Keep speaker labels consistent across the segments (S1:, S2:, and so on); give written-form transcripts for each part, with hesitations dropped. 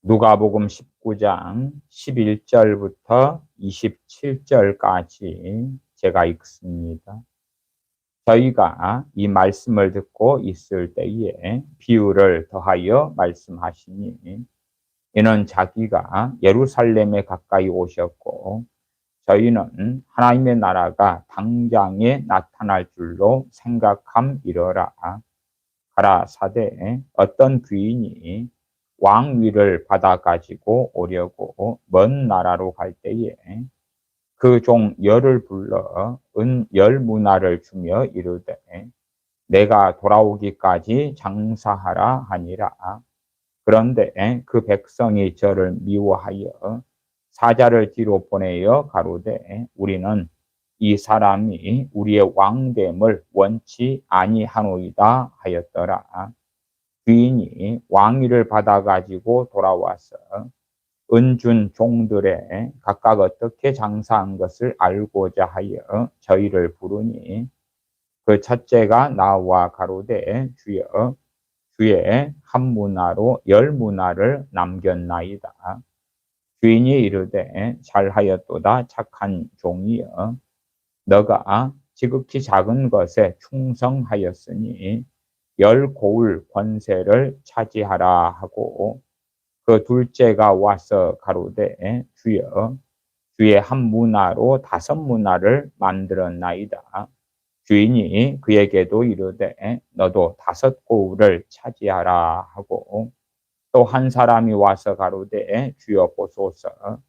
S1: 누가복음 19장 11절부터 27절까지 제가 읽습니다. 저희가 이 말씀을 듣고 있을 때에 비유를 더하여 말씀하시니, 이는 자기가 예루살렘에 가까이 오셨고 저희는 하나님의 나라가 당장에 나타날 줄로 생각함이러라. 가라사대 어떤 귀인이 왕위를 받아 가지고 오려고 먼 나라로 갈 때에 그 종 열을 불러 은 10문화를 주며 이르되 내가 돌아오기까지 장사하라 하니라. 그런데 그 백성이 저를 미워하여 사자를 뒤로 보내어 가로되 우리는 이 사람이 우리의 왕됨을 원치 아니하노이다 하였더라. 귀인이 왕위를 받아 가지고 돌아와서 은준 종들의 각각 어떻게 장사한 것을 알고자 하여 저희를 부르니, 그 첫째가 나와 가로되 주여, 주의 한 문화로 10문화를 남겼나이다. 주인이 이르되 잘하였도다 착한 종이여, 너가 지극히 작은 것에 충성하였으니 10고울 권세를 차지하라 하고, 그 둘째가 와서 가로되 주여, 주의 한 문화로 5문화를 만들었나이다. 주인이 그에게도 이르되 너도 5고울을 차지하라 하고, 또 한 사람이 와서 가로되 주여 보소서,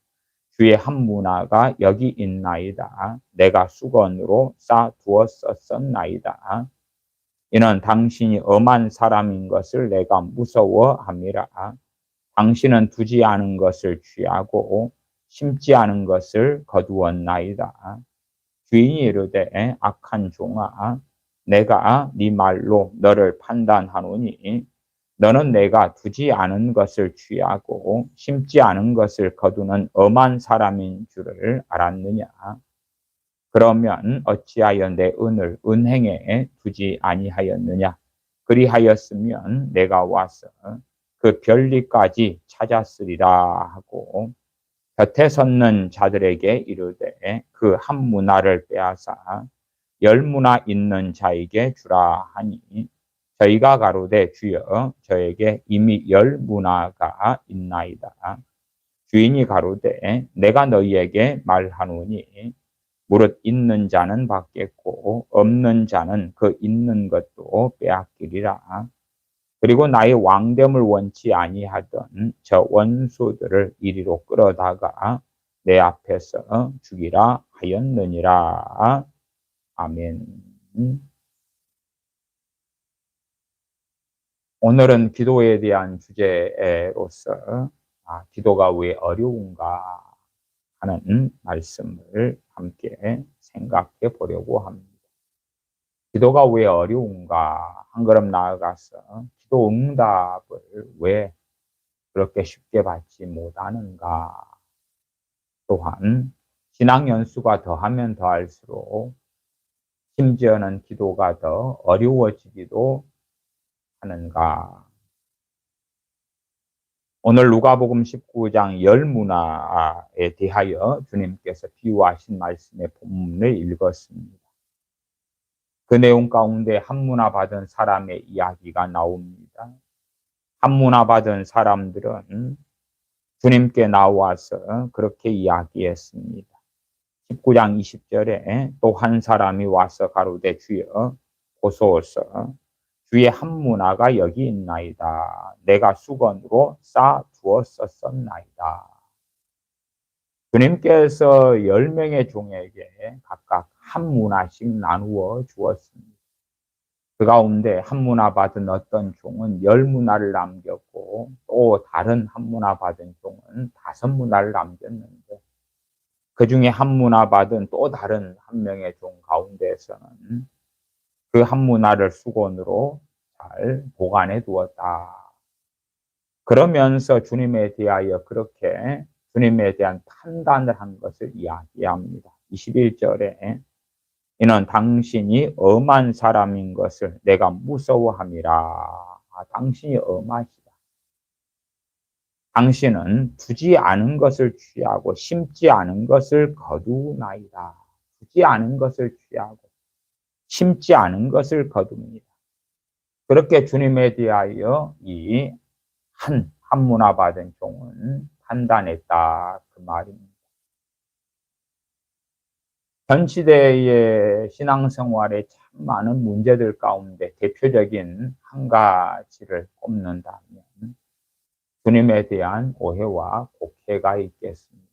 S1: 주의 한 문화가 여기 있나이다. 내가 수건으로 싸 두었었나이다. 이는 당신이 엄한 사람인 것을 내가 무서워함이라. 당신은 두지 않은 것을 취하고 심지 않은 것을 거두었나이다. 주인이 이르되 악한 종아, 내가 네 말로 너를 판단하노니 너는 내가 두지 않은 것을 취하고 심지 않은 것을 거두는 엄한 사람인 줄을 알았느냐? 그러면 어찌하여 내 은을 은행에 두지 아니하였느냐? 그리하였으면 내가 와서 그 별리까지 찾았으리라 하고, 곁에 섰는 자들에게 이르되 그 한 문화를 빼앗아 10문화 있는 자에게 주라 하니, 저희가 가로되 주여, 저에게 이미 10문화가 있나이다. 주인이 가로되 내가 너희에게 말하노니 무릇 있는 자는 받겠고 없는 자는 그 있는 것도 빼앗기리라. 그리고 나의 왕됨을 원치 아니하던 저 원수들을 이리로 끌어다가 내 앞에서 죽이라 하였느니라. 아멘. 오늘은 기도에 대한 주제로서 기도가 왜 어려운가 하는 말씀을 함께 생각해 보려고 합니다. 기도가 왜 어려운가, 한 걸음 나아가서 기도 응답을 왜 그렇게 쉽게 받지 못하는가, 또한 신앙 연수가 더하면 더할수록 심지어는 기도가 더 어려워지기도 하는가. 오늘 누가복음 19장 10문화에 대하여 주님께서 비유하신 말씀의 본문을 읽었습니다. 그 내용 가운데 한 문화 받은 사람의 이야기가 나옵니다. 한 문화 받은 사람들은 주님께 나와서 그렇게 이야기했습니다. 19장 20절에 또 한 사람이 와서 가로되 주여 보소서, 주의 한 문화가 여기 있나이다. 내가 수건으로 싸 두었었나이다. 주님께서 10명의 종에게 각각 한 문화씩 나누어 주었습니다. 그 가운데 한 문화 받은 어떤 종은 10문화를 남겼고, 또 다른 한 문화 받은 종은 5문화를 남겼는데, 그 중에 한 문화 받은 또 다른 한 명의 종 가운데에서는 그 한 문화를 수건으로 잘 보관해 두었다. 그러면서 주님에 대하여 그렇게 주님에 대한 판단을 한 것을 이야기합니다. 21절에 이는 당신이 엄한 사람인 것을 내가 무서워함이라. 당신이 엄하시다. 당신은 두지 않은 것을 취하고 심지 않은 것을 거두나이다. 두지 않은 것을 취하고 심지 않은 것을 거둡니다. 그렇게 주님에 대하여 이 한문화 받은 종은 판단했다 그 말입니다. 전 시대의 신앙생활에 참 많은 문제들 가운데 대표적인 한 가지를 꼽는다면 주님에 대한 오해와 곡해가 있겠습니다.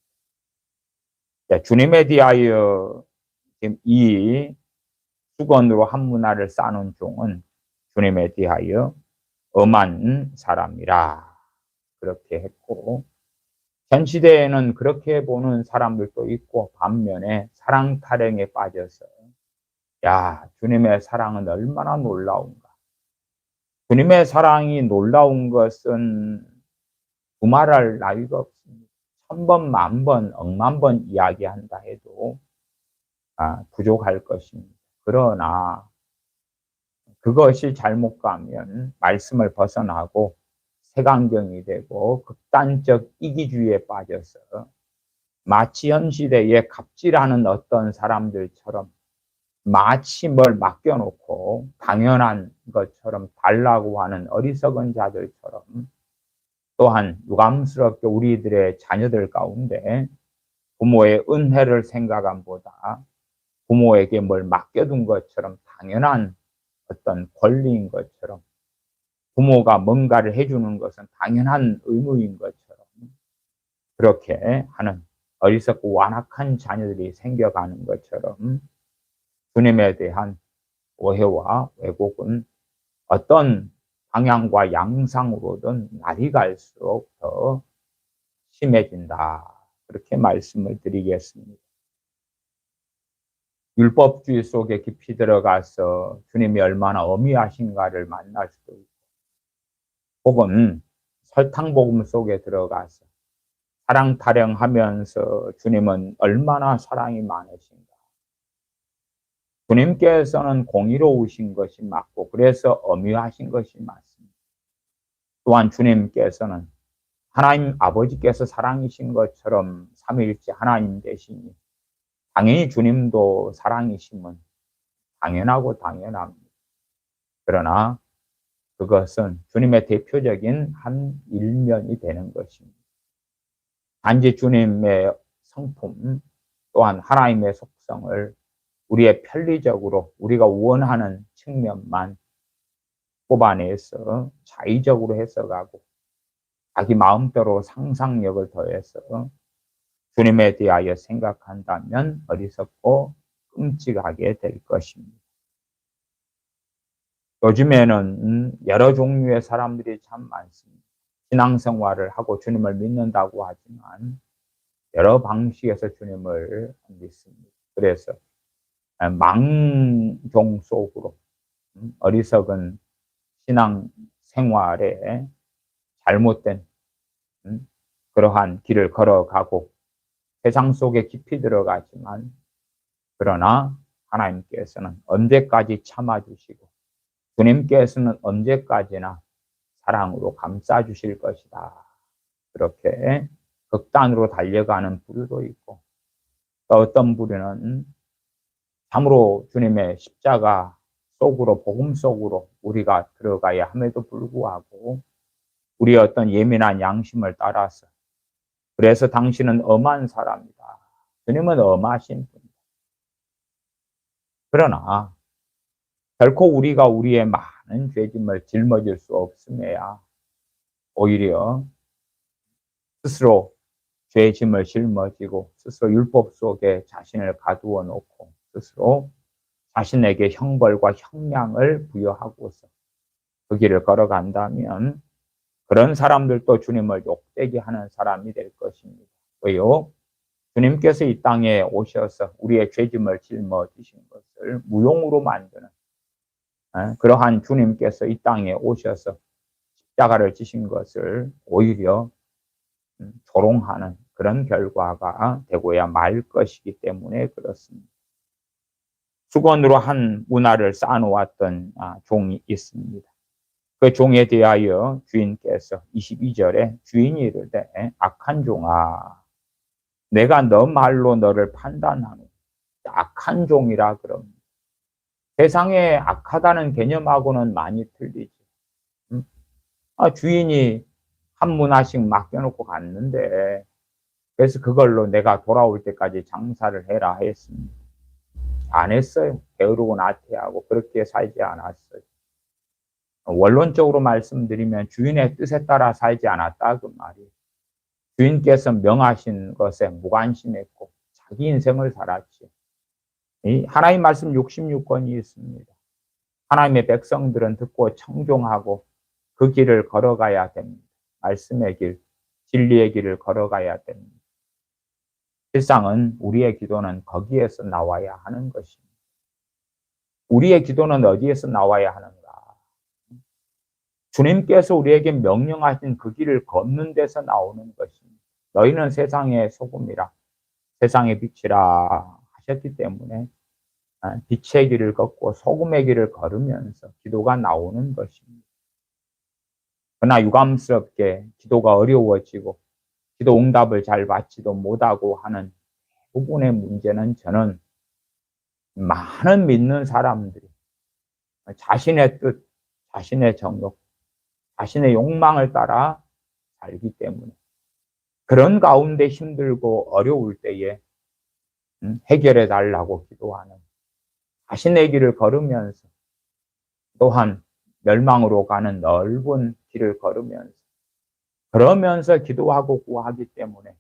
S1: 주님에 대하여 지금 이 수건으로 한문화를 쌓는 종은 주님에 대하여 엄한 사람이라 그렇게 했고, 전 시대에는 그렇게 보는 사람들도 있고, 반면에 사랑 타령에 빠져서 야, 주님의 사랑은 얼마나 놀라운가. 주님의 사랑이 놀라운 것은 두말할 나위가 없습니다. 1000번, 10,000번, 억만 번 이야기한다 해도 부족할 것입니다. 그러나 그것이 잘못 가면 말씀을 벗어나고 색안경이 되고 극단적 이기주의에 빠져서 마치 현 시대에 갑질하는 어떤 사람들처럼 마치 뭘 맡겨놓고 당연한 것처럼 달라고 하는 어리석은 자들처럼, 또한 유감스럽게 우리들의 자녀들 가운데 부모의 은혜를 생각함보다 부모에게 뭘 맡겨둔 것처럼 당연한 어떤 권리인 것처럼, 부모가 뭔가를 해주는 것은 당연한 의무인 것처럼 그렇게 하는 어리석고 완악한 자녀들이 생겨가는 것처럼 주님에 대한 오해와 왜곡은 어떤 방향과 양상으로든 날이 갈수록 더 심해진다. 그렇게 말씀을 드리겠습니다. 율법주의 속에 깊이 들어가서 주님이 얼마나 엄히하신가를 만날 수도 있고, 혹은 설탕복음 속에 들어가서 사랑 타령하면서 주님은 얼마나 사랑이 많으신가. 주님께서는 공의로우신 것이 맞고 그래서 엄히하신 것이 맞습니다. 또한 주님께서는 하나님 아버지께서 사랑이신 것처럼 삼위일체 하나님 되시니 당연히 주님도 사랑이심은 당연하고 당연합니다. 그러나 그것은 주님의 대표적인 한 일면이 되는 것입니다. 단지 주님의 성품 또한 하나님의 속성을 우리의 편리적으로 우리가 원하는 측면만 뽑아내서 자의적으로 해석하고 자기 마음대로 상상력을 더해서 주님에 대하여 생각한다면 어리석고 끔찍하게 될 것입니다. 요즘에는 여러 종류의 사람들이 참 많습니다. 신앙생활을 하고 주님을 믿는다고 하지만 여러 방식에서 주님을 믿습니다. 그래서 망종 속으로 어리석은 신앙생활에 잘못된 그러한 길을 걸어가고 세상 속에 깊이 들어가지만, 그러나 하나님께서는 언제까지 참아주시고 주님께서는 언제까지나 사랑으로 감싸주실 것이다. 그렇게 극단으로 달려가는 부류도 있고, 또 어떤 부류는 참으로 주님의 십자가 속으로, 복음 속으로 우리가 들어가야 함에도 불구하고 우리의 어떤 예민한 양심을 따라서, 그래서 당신은 엄한 사람이다. 주님은 엄하신 분이다. 그러나 결코 우리가 우리의 많은 죄짐을 짊어질 수 없음에야 오히려 스스로 죄짐을 짊어지고 스스로 율법 속에 자신을 가두어 놓고 스스로 자신에게 형벌과 형량을 부여하고서 그 길을 걸어간다면 그런 사람들도 주님을 욕되게 하는 사람이 될 것입니다. 왜요? 주님께서 이 땅에 오셔서 우리의 죄짐을 짊어지신 것을 무용으로 만드는 그러한 주님께서 이 땅에 오셔서 십자가를 지신 것을 오히려 조롱하는 그런 결과가 되고야 말 것이기 때문에 그렇습니다. 수건으로 한 문화를 쌓아놓았던 종이 있습니다. 그 종에 대하여 주인께서 22절에 주인이 이르되 악한 종아 내가 너 말로 너를 판단하노. 악한 종이라 그럽니다. 세상에 악하다는 개념하고는 많이 틀리지. 주인이 한 문화씩 맡겨놓고 갔는데 그래서 그걸로 내가 돌아올 때까지 장사를 해라 했습니다. 안 했어요. 게으르고 나태하고 그렇게 살지 않았어요. 원론적으로 말씀드리면 주인의 뜻에 따라 살지 않았다 그 말이에요. 주인께서 명하신 것에 무관심했고 자기 인생을 살았지. 하나님 말씀 66권이 있습니다. 하나님의 백성들은 듣고 청종하고 그 길을 걸어가야 됩니다. 말씀의 길, 진리의 길을 걸어가야 됩니다. 실상은 우리의 기도는 거기에서 나와야 하는 것입니다. 우리의 기도는 어디에서 나와야 하는가? 주님께서 우리에게 명령하신 그 길을 걷는 데서 나오는 것입니다. 너희는 세상의 소금이라 세상의 빛이라 하셨기 때문에 빛의 길을 걷고 소금의 길을 걸으면서 기도가 나오는 것입니다. 그러나 유감스럽게 기도가 어려워지고 기도 응답을 잘 받지도 못하고 하는 부분의 문제는 저는 많은 믿는 사람들이 자신의 뜻, 자신의 정욕, 자신의 욕망을 따라 살기 때문에 그런 가운데 힘들고 어려울 때에 해결해 달라고 기도하는 자신의 길을 걸으면서 또한 멸망으로 가는 넓은 길을 걸으면서 그러면서 기도하고 구하기 때문에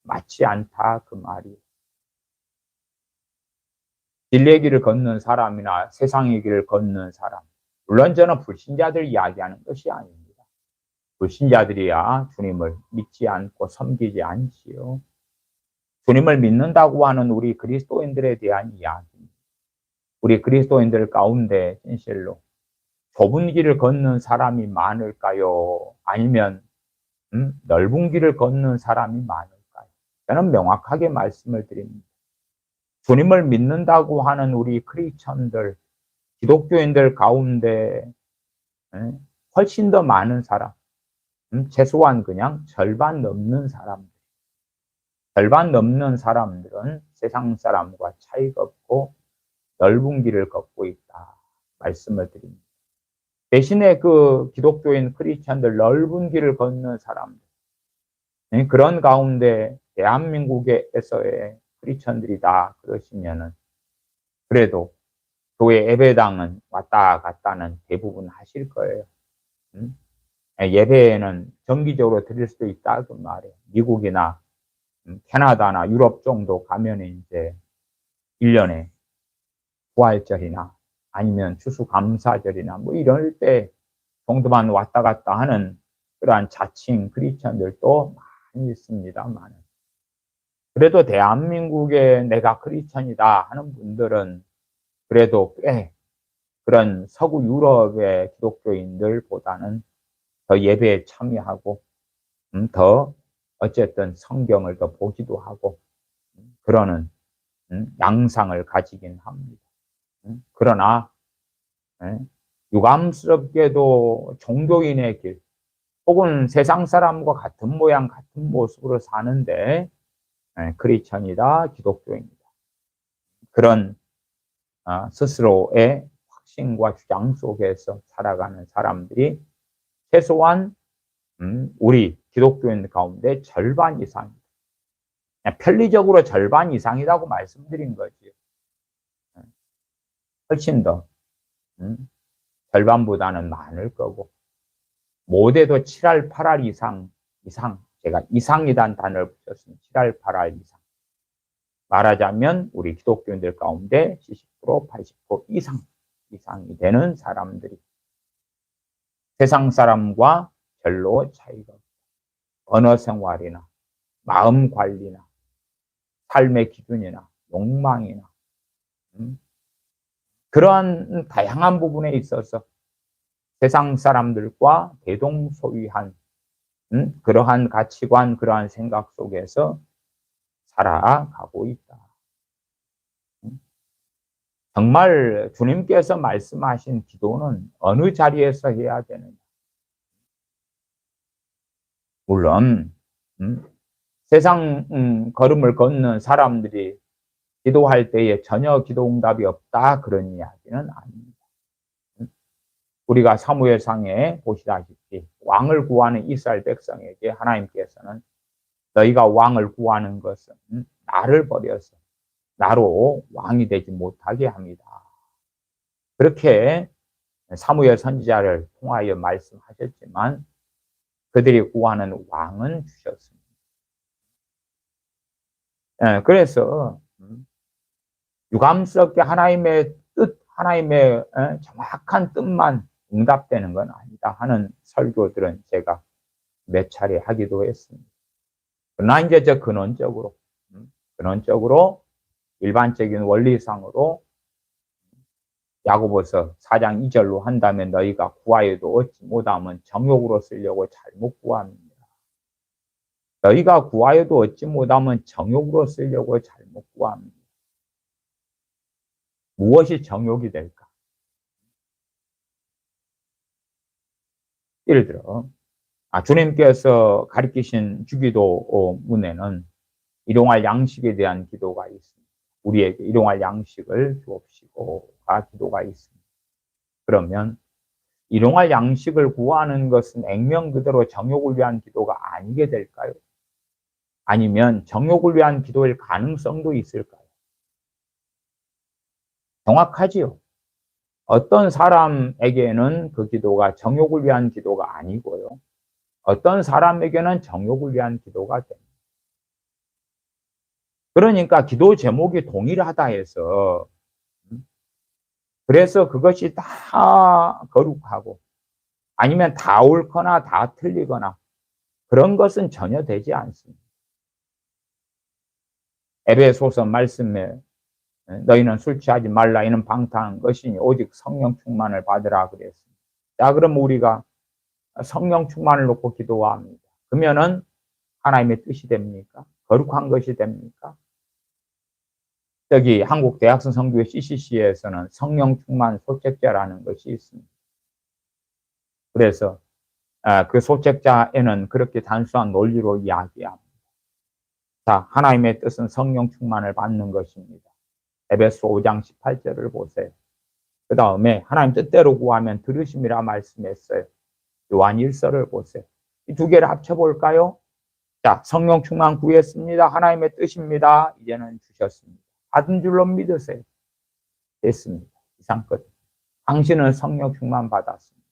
S1: 맞지 않다 그 말이에요. 진리의 길을 걷는 사람이나 세상의 길을 걷는 사람, 물론 저는 불신자들 이야기하는 것이 아닙니다. 불신자들이야 주님을 믿지 않고 섬기지 않지요. 주님을 믿는다고 하는 우리 그리스도인들에 대한 이야기입니다. 우리 그리스도인들 가운데 진실로 좁은 길을 걷는 사람이 많을까요? 아니면 넓은 길을 걷는 사람이 많을까요? 저는 명확하게 말씀을 드립니다. 주님을 믿는다고 하는 우리 크리스천들, 기독교인들 가운데 훨씬 더 많은 사람, 최소한 그냥 절반 넘는 사람들, 절반 넘는 사람들은 세상 사람과 차이가 없고 넓은 길을 걷고 있다 말씀을 드립니다. 대신에 그 기독교인 크리스천들 넓은 길을 걷는 사람들, 그런 가운데 대한민국에서의 크리스천들이다 그러시면은 그래도 교회 예배당은 왔다 갔다는 대부분 하실 거예요. 예배는 정기적으로 드릴 수도 있다 그 말이에요. 미국이나 캐나다나 유럽 정도 가면 이제 1년에 부활절이나 아니면 추수감사절이나 뭐 이럴 때 정도만 왔다 갔다 하는 그러한 자칭 크리스천들도 많이 있습니다만 그래도 대한민국에 내가 크리스천이다 하는 분들은 그래도 꽤 그런 서구 유럽의 기독교인들보다는 더 예배에 참여하고 더 어쨌든 성경을 더 보기도 하고 그러는 양상을 가지긴 합니다. 그러나 유감스럽게도 종교인의 길 혹은 세상 사람과 같은 모양 같은 모습으로 사는데 크리스천이다 기독교인이다 그런 스스로의 확신과 주장 속에서 살아가는 사람들이 최소한 우리 기독교인 가운데 절반 이상입니다. 편리적으로 절반 이상이라고 말씀드린 거죠. 훨씬 더 절반보다는 많을 거고 못해도 7할 8할 이상 제가 이상이란 단어를 붙였으면 7할 8할 이상 말하자면 우리 기독교인들 가운데 70% 80% 이상이 되는 사람들이 세상 사람과 별로 차이가 없고 언어 생활이나 마음 관리나 삶의 기준이나 욕망이나 그러한 다양한 부분에 있어서 세상 사람들과 대동소이한 그러한 가치관, 그러한 생각 속에서 살아가고 있다. 정말 주님께서 말씀하신 기도는 어느 자리에서 해야 되느냐. 물론 세상 걸음을 걷는 사람들이 기도할 때에 전혀 기도 응답이 없다 그런 이야기는 아닙니다. 우리가 사무엘상에 보시다시피 왕을 구하는 이스라엘 백성에게 하나님께서는 너희가 왕을 구하는 것은 나를 버려서 나로 왕이 되지 못하게 합니다. 그렇게 사무엘 선지자를 통하여 말씀하셨지만 그들이 구하는 왕은 주셨습니다. 그래서 유감스럽게 하나님의 뜻, 하나님의 정확한 뜻만 응답되는 건 아니다 하는 설교들은 제가 몇 차례 하기도 했습니다. 그러나 이제 저 근원적으로 일반적인 원리상으로 야고보서 4장 2절로 한다면 너희가 구하여도 얻지 못하면 정욕으로 쓰려고 잘못 구합니다. 너희가 구하여도 얻지 못하면 정욕으로 쓰려고 잘못 구합니다. 무엇이 정욕이 될까? 예를 들어 주님께서 가르치신 주기도 문에는 일용할 양식에 대한 기도가 있습니다. 우리에게 일용할 양식을 주옵시고가 기도가 있습니다. 그러면 일용할 양식을 구하는 것은 액면 그대로 정욕을 위한 기도가 아니게 될까요? 아니면 정욕을 위한 기도일 가능성도 있을까요? 정확하지요. 어떤 사람에게는 그 기도가 정욕을 위한 기도가 아니고요. 어떤 사람에게는 정욕을 위한 기도가 됩니다. 그러니까 기도 제목이 동일하다 해서 그래서 그것이 다 거룩하고 아니면 다 옳거나 다 틀리거나 그런 것은 전혀 되지 않습니다. 에베소서 말씀에 너희는 술 취하지 말라 이는 방탕한 것이니 오직 성령 충만을 받으라 그랬습니다. 자, 그럼 우리가 성령 충만을 놓고 기도합니다. 그러면은 하나님의 뜻이 됩니까? 거룩한 것이 됩니까? 저기 한국 대학생 성교회 CCC에서는 성령 충만 소책자라는 것이 있습니다. 그래서 그 소책자에는 그렇게 단순한 논리로 이야기합니다. 자, 하나님의 뜻은 성령 충만을 받는 것입니다. 에베소 5장 18절을 보세요. 그 다음에 하나님 뜻대로 구하면 들으심이라 말씀했어요. 요한 1서를 보세요. 이 두 개를 합쳐볼까요? 자, 성령 충만 구했습니다. 하나님의 뜻입니다. 이제는 주셨습니다. 받은 줄로 믿으세요. 됐습니다. 이상 끝. 당신은 성령 충만 받았습니다.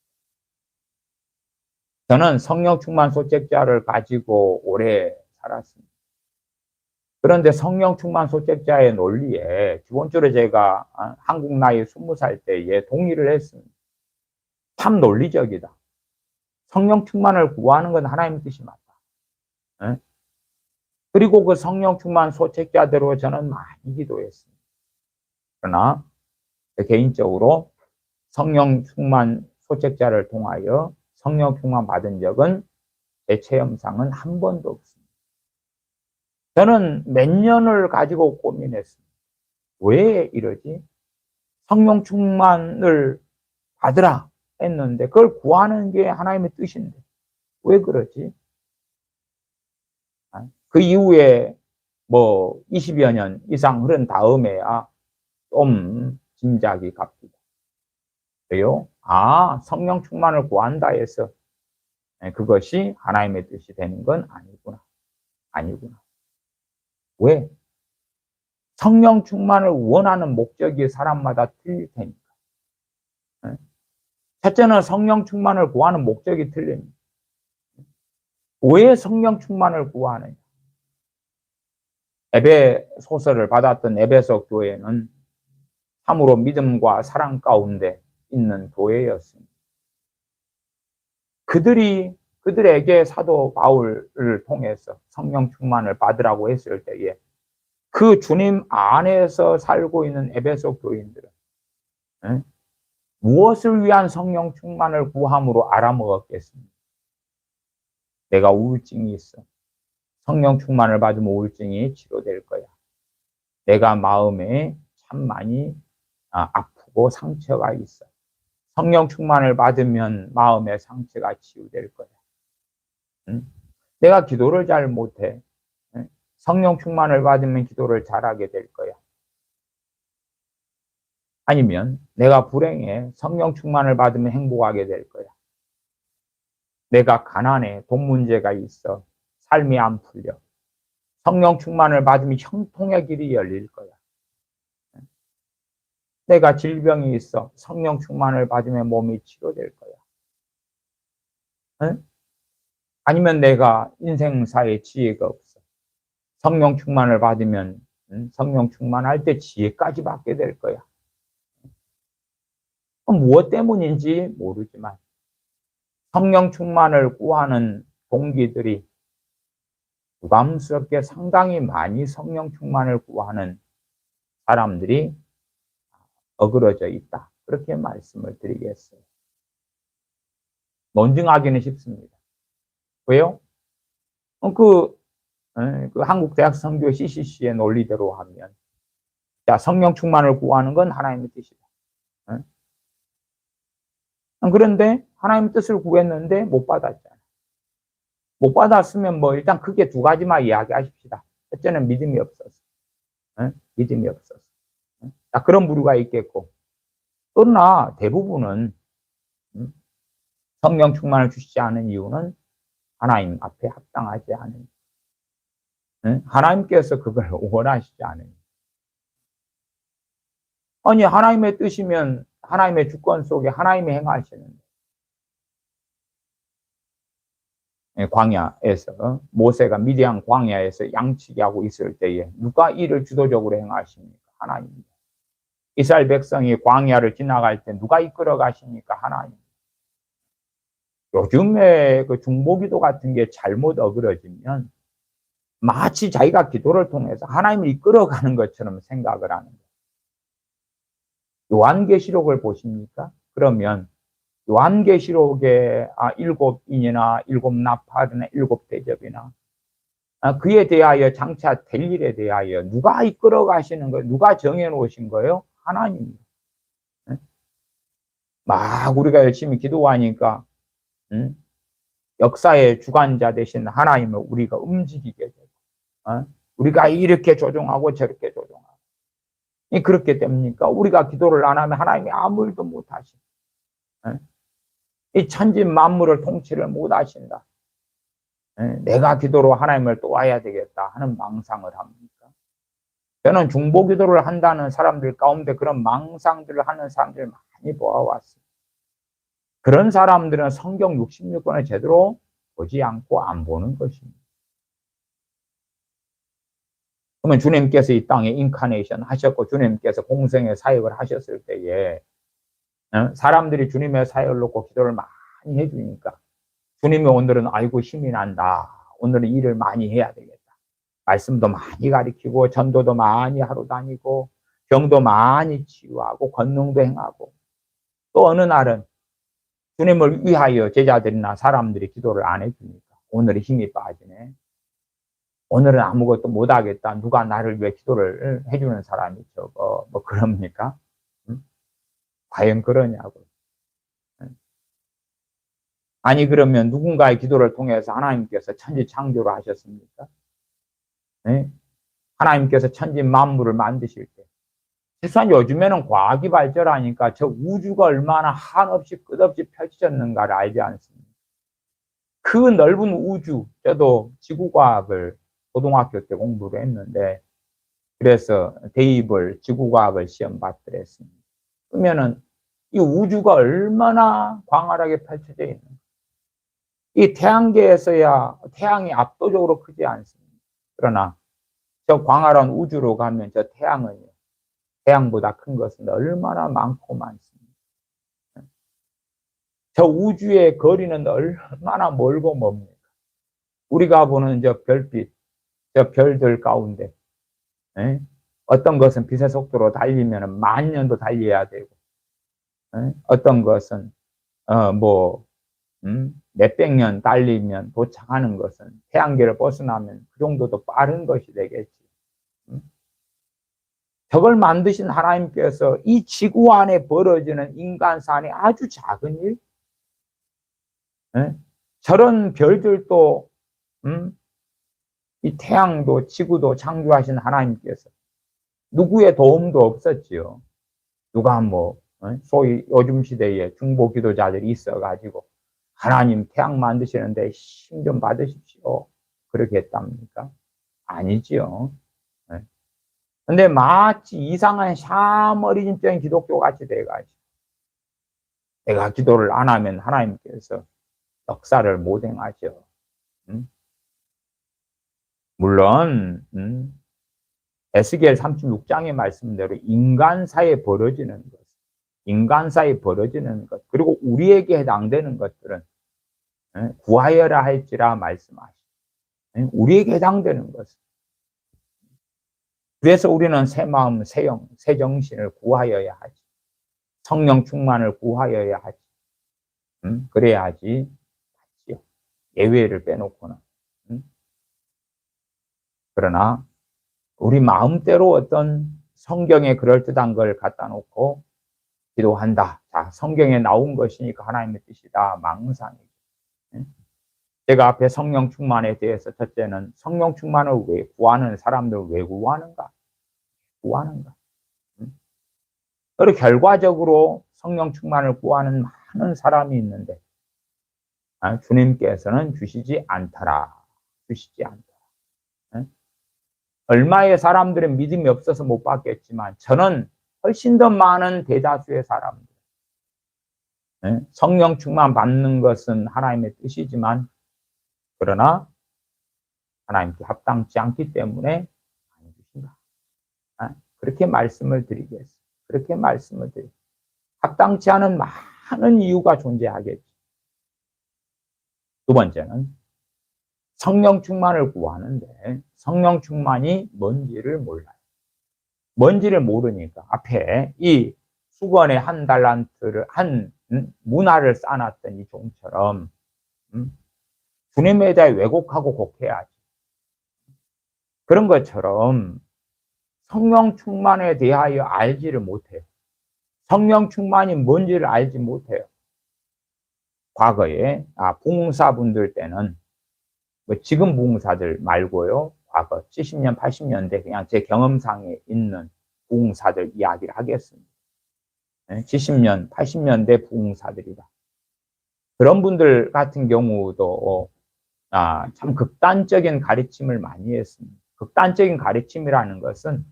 S1: 저는 성령 충만 소책자를 가지고 오래 살았습니다. 그런데 성령 충만 소책자의 논리에 기본적으로 제가 한국 나이 20살 때에 동의를 했습니다. 참 논리적이다. 성령 충만을 구하는 건 하나님의 뜻이 맞다. 그리고 그 성령 충만 소책자대로 저는 많이 기도했습니다. 그러나 개인적으로 성령 충만 소책자를 통하여 성령 충만 받은 적은 제 체험상은 한 번도 없습니다. 저는 몇 년을 가지고 고민했습니다. 왜 이러지? 성령 충만을 받으라 했는데 그걸 구하는 게 하나님의 뜻인데 왜 그러지? 그 이후에 뭐 20여 년 이상 흐른 다음에야 좀 짐작이 갑니다. 왜요? 성령 충만을 구한다 해서 그것이 하나님의 뜻이 되는 건 아니구나. 아니구나. 왜? 성령 충만을 원하는 목적이 사람마다 틀릴 테니까. 첫째는 성령 충만을 구하는 목적이 틀립니다. 왜 성령 충만을 구하느냐? 에베소서를 받았던 에베소 교회는 참으로 믿음과 사랑 가운데 있는 교회였습니다. 그들에게 사도 바울을 통해서 성령 충만을 받으라고 했을 때에 그 주님 안에서 살고 있는 에베소 교인들은 무엇을 위한 성령 충만을 구함으로 알아먹었겠습니까? 내가 우울증이 있어. 성령 충만을 받으면 우울증이 치료될 거야. 내가 마음에 참 많이 아프고 상처가 있어. 성령 충만을 받으면 마음의 상처가 치유될 거야. 응? 내가 기도를 잘 못해. 응? 성령 충만을 받으면 기도를 잘하게 될 거야. 아니면 내가 불행해. 성령 충만을 받으면 행복하게 될 거야. 내가 가난해. 돈 문제가 있어. 삶이 안 풀려. 성령 충만을 받으면 형통의 길이 열릴 거야. 내가 질병이 있어. 성령 충만을 받으면 몸이 치료될 거야. 응? 아니면 내가 인생사에 지혜가 없어. 성령 충만을 받으면 성령 충만할 때 지혜까지 받게 될 거야. 무엇 때문인지 모르지만 성령 충만을 구하는 동기들이 부담스럽게 상당히 많이 성령 충만을 구하는 사람들이 어그러져 있다. 그렇게 말씀을 드리겠어요. 논증하기는 쉽습니다. 왜요? 그 한국 대학 선교 CCC의 논리대로 하면, 자, 성령 충만을 구하는 건 하나님의 뜻이다. 그런데 하나님의 뜻을 구했는데 못 받았잖아. 못 받았으면 뭐 일단 크게 두 가지만 이야기하십시다. 첫째는 믿음이 없어서. 믿음이 없어서. 자, 그런 부류가 있겠고. 그러나 대부분은 성령 충만을 주시지 않은 이유는 하나님 앞에 합당하지 않은, 하나님께서 그걸 원하시지 않은. 아니, 하나님의 뜻이면 하나님의 주권 속에 하나님이 행하시는데, 광야에서 모세가 미디안 광야에서 양치기 하고 있을 때에 누가 이를 주도적으로 행하십니까? 하나님. 이스라엘 백성이 광야를 지나갈 때 누가 이끌어 가십니까? 하나님. 요즘에 그 중보기도 같은 게 잘못 어그러지면 마치 자기가 기도를 통해서 하나님을 이끌어가는 것처럼 생각을 하는 거예요. 요한계시록을 보십니까? 그러면 요한계시록의 7인이나 7나팔이나 7대접이나 그에 대하여 장차 될 일에 대하여 누가 이끌어 가시는 거예요? 누가 정해 놓으신 거예요? 하나님입니다. 막 우리가 열심히 기도하니까 역사의 주관자 되신 하나님을 우리가 움직이게 되고, 우리가 이렇게 조종하고 저렇게 조종하고. 그렇게 됩니까? 우리가 기도를 안 하면 하나님이 아무 일도 못 하십니다. 이 천지 만물을 통치를 못 하신다. 내가 기도로 하나님을 도와야 되겠다 하는 망상을 합니까? 저는 중보 기도를 한다는 사람들 가운데 그런 망상들을 하는 사람들을 많이 보아왔습니다. 그런 사람들은 성경 66권을 제대로 보지 않고 안 보는 것입니다. 그러면 주님께서 이 땅에 인카네이션 하셨고 주님께서 공생의 사역을 하셨을 때에 사람들이 주님의 사역을 놓고 기도를 많이 해주니까 주님이 오늘은 아이고 힘이 난다. 오늘은 일을 많이 해야 되겠다. 말씀도 많이 가르치고 전도도 많이 하러 다니고 병도 많이 치유하고 권능도 행하고, 또 어느 날은 주님을 위하여 제자들이나 사람들이 기도를 안 해주니까 오늘은 힘이 빠지네. 오늘은 아무것도 못하겠다. 누가 나를 위해 기도를 해주는 사람이 적어. 뭐 그럽니까? 과연 그러냐고. 아니 그러면 누군가의 기도를 통해서 하나님께서 천지 창조를 하셨습니까? 네? 하나님께서 천지 만물을 만드실 때 실상 요즘에는 과학이 발전하니까 저 우주가 얼마나 한없이 끝없이 펼쳐졌는가를 알지 않습니까? 그 넓은 우주, 저도 지구과학을 고등학교 때 공부를 했는데 그래서 대입을 지구과학을 시험 받더랬습니다. 그러면은 이 우주가 얼마나 광활하게 펼쳐져 있는가. 이 태양계에서야 태양이 압도적으로 크지 않습니다. 그러나 저 광활한 우주로 가면 저 태양은요, 태양보다 큰 것은 얼마나 많고 많습니다. 저 우주의 거리는 얼마나 멀고 멉니까? 우리가 보는 저 별빛, 저 별들 가운데 어떤 것은 빛의 속도로 달리면 10,000년도 달려야 되고, 어떤 것은 몇백 년 달리면 도착하는 것은 태양계를 벗어나면 그 정도도 빠른 것이 되겠지. 저걸 만드신 하나님께서 이 지구 안에 벌어지는 인간사안이 아주 작은 일, 예? 저런 별들도 이 태양도 지구도 창조하신 하나님께서 누구의 도움도 없었지요. 누가 소위 요즘 시대에 중보 기도자들이 있어가지고 하나님 태양 만드시는데 힘 좀 받으십시오. 그렇게 했답니까? 아니지요. 근데 마치 이상한 샤머니즘적인 기독교 같이 돼가지고 내가 기도를 안 하면 하나님께서 역사를 못 행하죠. 물론 에스겔 36장의 말씀대로 인간사에 벌어지는 것, 인간사에 벌어지는 것, 그리고 우리에게 해당되는 것들은 구하여라 할지라 말씀하시죠. 우리에게 해당되는 것은. 그래서 우리는 새 마음, 새 영, 새 정신을 구하여야 하지. 성령 충만을 구하여야 하지. 그래야지 맞지요. 예외를 빼놓고는. 그러나 우리 마음대로 어떤 성경에 그럴듯한 걸 갖다 놓고 기도한다. 자, 성경에 나온 것이니까 하나님의 뜻이다. 망상이죠. 제가 앞에 성령 충만에 대해서 첫째는 성령 충만을 왜 구하는 사람들 왜 구하는가? 구하는가? 그리고 결과적으로 성령 충만을 구하는 많은 사람이 있는데 주님께서는 주시지 않더라. 주시지 않더라. 얼마의 사람들은 믿음이 없어서 못 받겠지만 저는 훨씬 더 많은 대다수의 사람들 성령 충만 받는 것은 하나님의 뜻이지만 그러나 하나님께 합당치 않기 때문에 안 주신다. 그렇게 말씀을 드리겠습니다. 그렇게 말씀을 드리겠습니다. 합당치 않은 많은 이유가 존재하겠죠. 두 번째는 성령 충만을 구하는데 성령 충만이 뭔지를 몰라요. 뭔지를 모르니까 앞에 이 수건에 한 달란트를 한 문화를 쌓아놨던 이 종처럼 주님에 대해 왜곡하고 곡해야지. 그런 것처럼 성령 충만에 대하여 알지를 못해요. 성령 충만이 뭔지를 알지 못해요. 과거에 부흥사분들 때는 지금 부흥사들 말고요. 과거 70년, 80년대 그냥 제 경험상에 있는 부흥사들 이야기를 하겠습니다. 70년, 80년대 부흥사들이다. 그런 분들 같은 경우도 참 극단적인 가르침을 많이 했습니다. 극단적인 가르침이라는 것은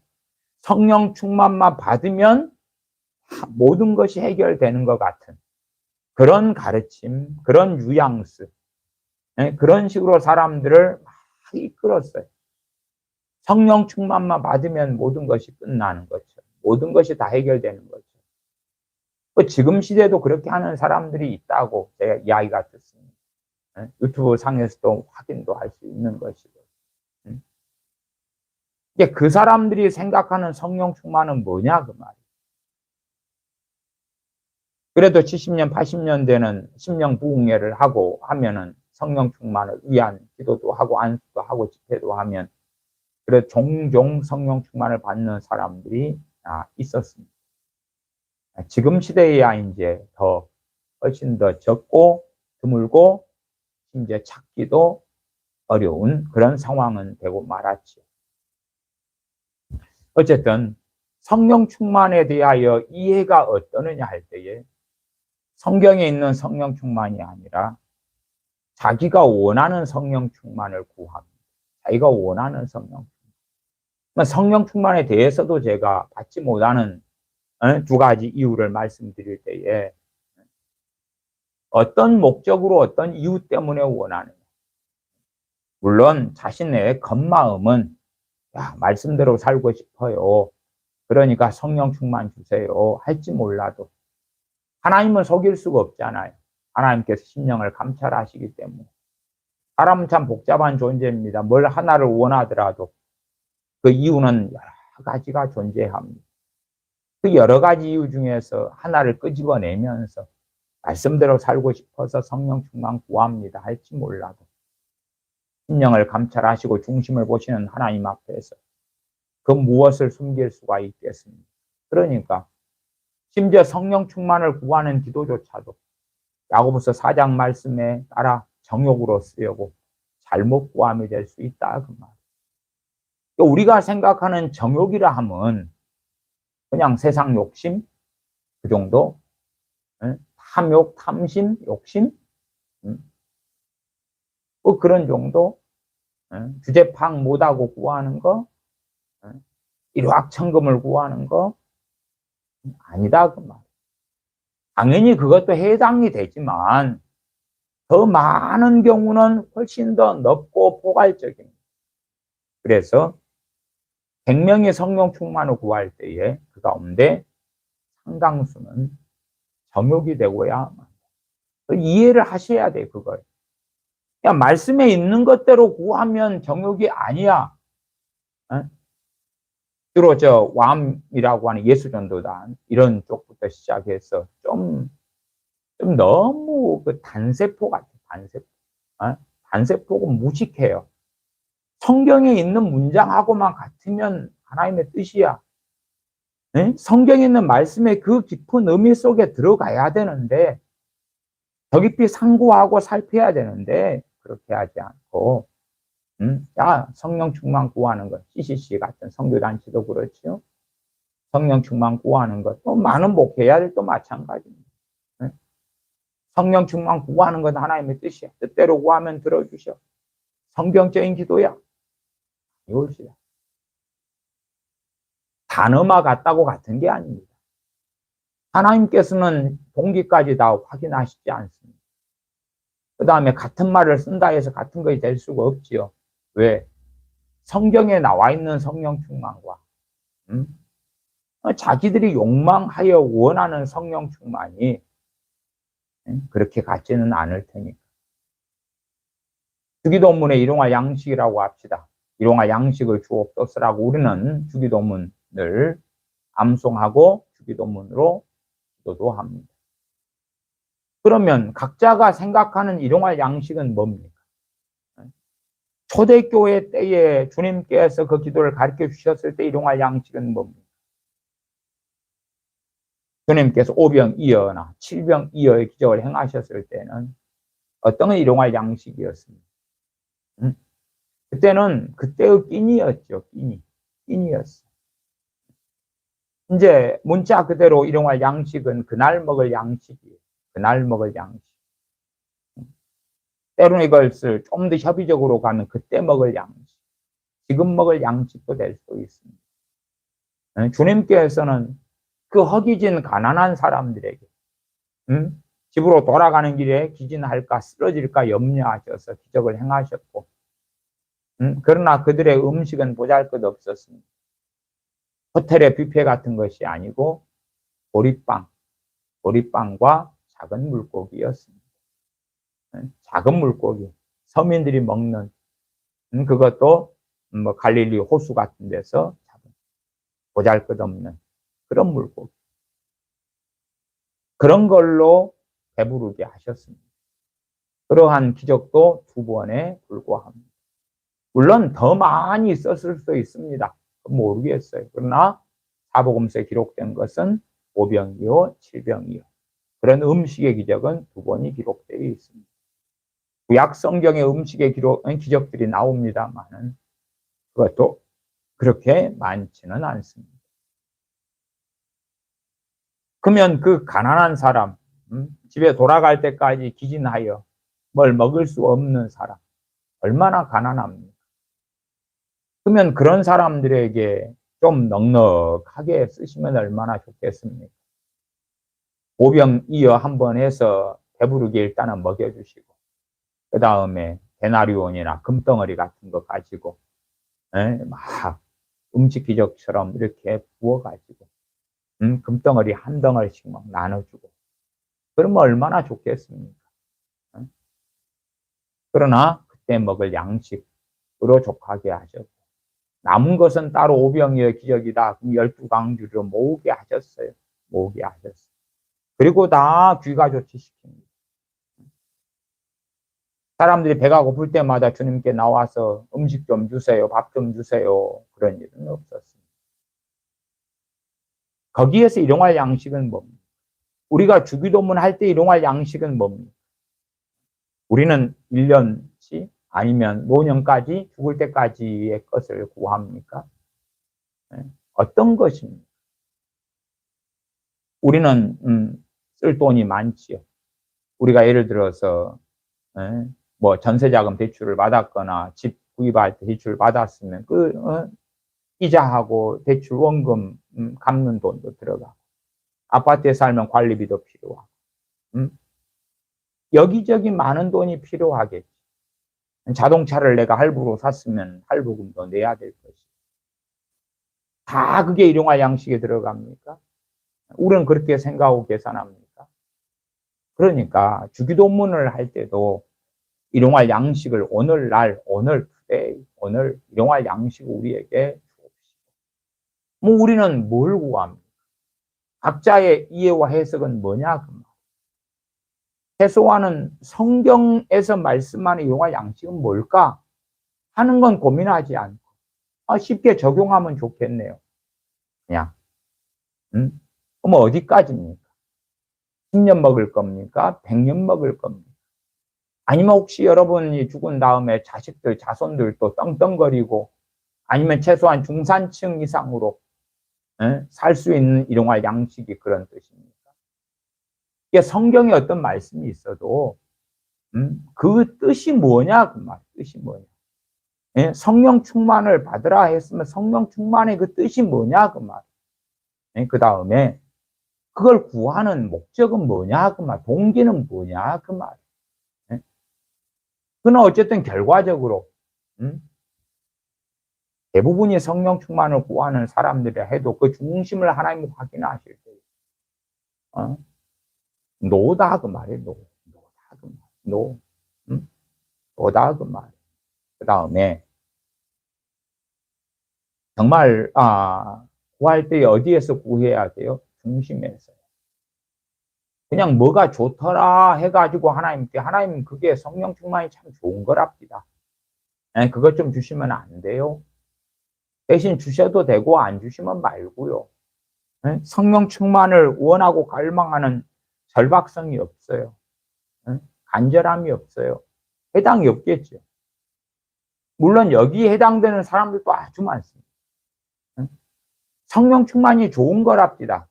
S1: 성령 충만만 받으면 모든 것이 해결되는 것 같은 그런 가르침, 그런 뉘앙스, 그런 식으로 사람들을 막 이끌었어요. 성령 충만만 받으면 모든 것이 끝나는 거죠. 모든 것이 다 해결되는 거죠. 지금 시대도 그렇게 하는 사람들이 있다고 제가 이야기가 듣습니다. 유튜브 상에서도 확인도 할 수 있는 것이고. 그 사람들이 생각하는 성령 충만은 뭐냐 그 말이에요. 그래도 70년, 80년대는 심령 부흥회를 하고 하면은 성령 충만을 위한 기도도 하고 안수도 하고 집회도 하면 그래 종종 성령 충만을 받는 사람들이 있었습니다. 지금 시대에야 이제 훨씬 더 적고 드물고 이제 찾기도 어려운 그런 상황은 되고 말았죠. 어쨌든 성령 충만에 대하여 이해가 어떠느냐 할 때에 성경에 있는 성령 충만이 아니라 자기가 원하는 성령 충만을 구합니다. 자기가 원하는 성령 충만. 성령 충만에 대해서도 제가 받지 못하는 두 가지 이유를 말씀드릴 때에 어떤 목적으로 어떤 이유 때문에 원하느냐. 물론 자신의 겉마음은 말씀대로 살고 싶어요. 그러니까 성령 충만 주세요. 할지 몰라도 하나님은 속일 수가 없잖아요. 하나님께서 심령을 감찰하시기 때문에. 사람은 참 복잡한 존재입니다. 뭘 하나를 원하더라도 그 이유는 여러 가지가 존재합니다. 그 여러 가지 이유 중에서 하나를 끄집어내면서 말씀대로 살고 싶어서 성령 충만 구합니다. 할지 몰라도 심령을 감찰하시고 중심을 보시는 하나님 앞에서 그 무엇을 숨길 수가 있겠습니까? 그러니까 심지어 성령 충만을 구하는 기도조차도 야고보서 4장 말씀에 따라 정욕으로 쓰여고 잘못 구함이 될 수 있다 그 말. 우리가 생각하는 정욕이라 하면 그냥 세상 욕심 그 정도, 탐욕, 탐심, 욕심, 뭐 그런 정도, 주제 파악 못하고 구하는 거, 일확천금을 구하는 거 아니다 그 말. 당연히 그것도 해당이 되지만 더 많은 경우는 훨씬 더 넓고 포괄적입니다. 그래서 100명의 성령 충만을 구할 때에 그 가운데 상당수는 정욕이 되고야 이해를 하셔야 돼 그걸. 그냥 말씀에 있는 것대로 구하면 정욕이 아니야. 주로 저 왬이라고 하는 예수전도단 이런 쪽부터 시작해서 좀 너무 그 단세포 같아 단세포. 단세포가 무식해요. 성경에 있는 문장하고만 같으면 하나님의 뜻이야. 성경에 있는 말씀의 그 깊은 의미 속에 들어가야 되는데 더 깊이 상고하고 살펴야 되는데 그렇게 하지 않고 성령 충만 구하는 것 CCC 같은 선교단체도 그렇죠. 성령 충만 구하는 것 또 많은 목회자들도 마찬가지입니다. 성령 충만 구하는 건 하나님의 뜻이야. 뜻대로 구하면 들어주셔. 성경적인 기도야. 이것이야. 단어만 같다고 같은 게 아닙니다. 하나님께서는 동기까지 다 확인하시지 않습니다. 그 다음에 같은 말을 쓴다 해서 같은 것이 될 수가 없지요. 왜? 성경에 나와 있는 성령 충만과 자기들이 욕망하여 원하는 성령 충만이 그렇게 같지는 않을 테니까. 주기도문의 일용할 양식이라고 합시다. 일용할 양식을 주옵소서라고 우리는 주기도문을 암송하고 주기도문으로 기도도 합니다. 그러면 각자가 생각하는 일용할 양식은 뭡니까? 초대교회 때에 주님께서 그 기도를 가르쳐 주셨을 때 일용할 양식은 뭡니까? 주님께서 오병이어나 칠병이어의 기적을 행하셨을 때는 어떤 일용할 양식이었습니까? 그때는 그때의 끼니였죠. 끼니였어. 이제 문자 그대로 일용할 양식은 그날 먹을 양식이에요. 그날 먹을 양식. 때로는 이것을 좀 더 협의적으로 가면 그때 먹을 양식. 지금 먹을 양식도 될 수 있습니다. 주님께서는 그 허기진 가난한 사람들에게 집으로 돌아가는 길에 기진할까 쓰러질까 염려하셔서 기적을 행하셨고 그러나 그들의 음식은 보잘것없었습니다. 호텔의 뷔페 같은 것이 아니고 보리빵과 작은 물고기였습니다. 작은 물고기, 서민들이 먹는 그것도 뭐 갈릴리 호수 같은 데서 잡은 보잘것없는 그런 물고기. 그런 걸로 배부르게 하셨습니다. 그러한 기적도 2번에 불과합니다. 물론 더 많이 있었을 수도 있습니다. 모르겠어요. 그러나 사복음서에 기록된 것은 5병이요, 7병이요. 그런 음식의 기적은 2번이 기록되어 있습니다. 구약 성경의 음식의 기적들이 나옵니다만은 그것도 그렇게 많지는 않습니다. 그러면 그 가난한 사람, 집에 돌아갈 때까지 기진하여 뭘 먹을 수 없는 사람, 얼마나 가난합니까? 그러면 그런 사람들에게 좀 넉넉하게 쓰시면 얼마나 좋겠습니까? 오병이어 한번 해서 배부르게 일단은 먹여주시고 그 다음에 데나리온이나 금덩어리 같은 거 가지고 막 음식 기적처럼 이렇게 부어가지고 금덩어리 한 덩어리씩 막 나눠주고 그러면 얼마나 좋겠습니까? 그러나 그때 먹을 양식으로 족하게 하셨고 남은 것은 따로 오병이어 기적이다. 그럼 12강주로 모으게 하셨어요. 그리고 다 귀가 조치시킵니다. 사람들이 배가 고플 때마다 주님께 나와서 음식 좀 주세요. 밥 좀 주세요. 그런 일은 없었습니다. 거기에서 일용할 양식은 뭡니까? 우리가 주기도문 할 때 일용할 양식은 뭡니까? 우리는 1년치 아니면 노년까지 죽을 때까지의 것을 구합니까? 어떤 것입니까? 우리는 쓸 돈이 많지요. 우리가 예를 들어서 뭐 전세자금 대출을 받았거나 집 구입할 때 대출을 받았으면 이자하고 대출 원금 갚는 돈도 들어가고, 아파트에 살면 관리비도 필요하고, 여기저기 많은 돈이 필요하겠지. 자동차를 내가 할부로 샀으면 할부금도 내야 될 것이고, 다 그게 일용할 양식에 들어갑니까? 우리는 그렇게 생각하고 계산합니까? 그러니까 주기도문을 할 때도 일용할 양식을 오늘날, 오늘 일용할 양식을 우리에게 주옵시고. 뭐 우리는 뭘 구합니까? 각자의 이해와 해석은 뭐냐 그 말. 최소한은 성경에서 말씀하는 일용할 양식은 뭘까 하는 건 고민하지 않고 쉽게 적용하면 좋겠네요. 그냥 그럼 어디까지입니까? 10년 먹을 겁니까? 100년 먹을 겁니까? 아니면 혹시 여러분이 죽은 다음에 자식들, 자손들도 떵떵거리고, 아니면 최소한 중산층 이상으로 살 수 있는 일용할 양식이 그런 뜻입니까? 이게 성경에 어떤 말씀이 있어도 그 뜻이 뭐냐 그 말, 뜻이 뭐냐. 성령 충만을 받으라 했으면 성령 충만의 그 뜻이 뭐냐 그 말. 그 다음에 그걸 구하는 목적은 뭐냐 그 말, 동기는 뭐냐 그 말. 그는 어쨌든 결과적으로 대부분이 성령 충만을 구하는 사람들이라 해도 그 중심을 하나님이 확인하실 때 노다 그 말이에요. 노다 그 말. 노다 그 말. 그 다음에 정말 구할 때 어디에서 구해야 돼요? 중심에서. 그냥 뭐가 좋더라 해가지고 하나님 그게 성령 충만이 참 좋은 거랍니다. 그것 좀 주시면 안 돼요. 대신 주셔도 되고 안 주시면 말고요. 성령 충만을 원하고 갈망하는 절박성이 없어요. 간절함이 없어요. 해당이 없겠죠. 물론 여기에 해당되는 사람들도 아주 많습니다. 성령 충만이 좋은 거랍니다.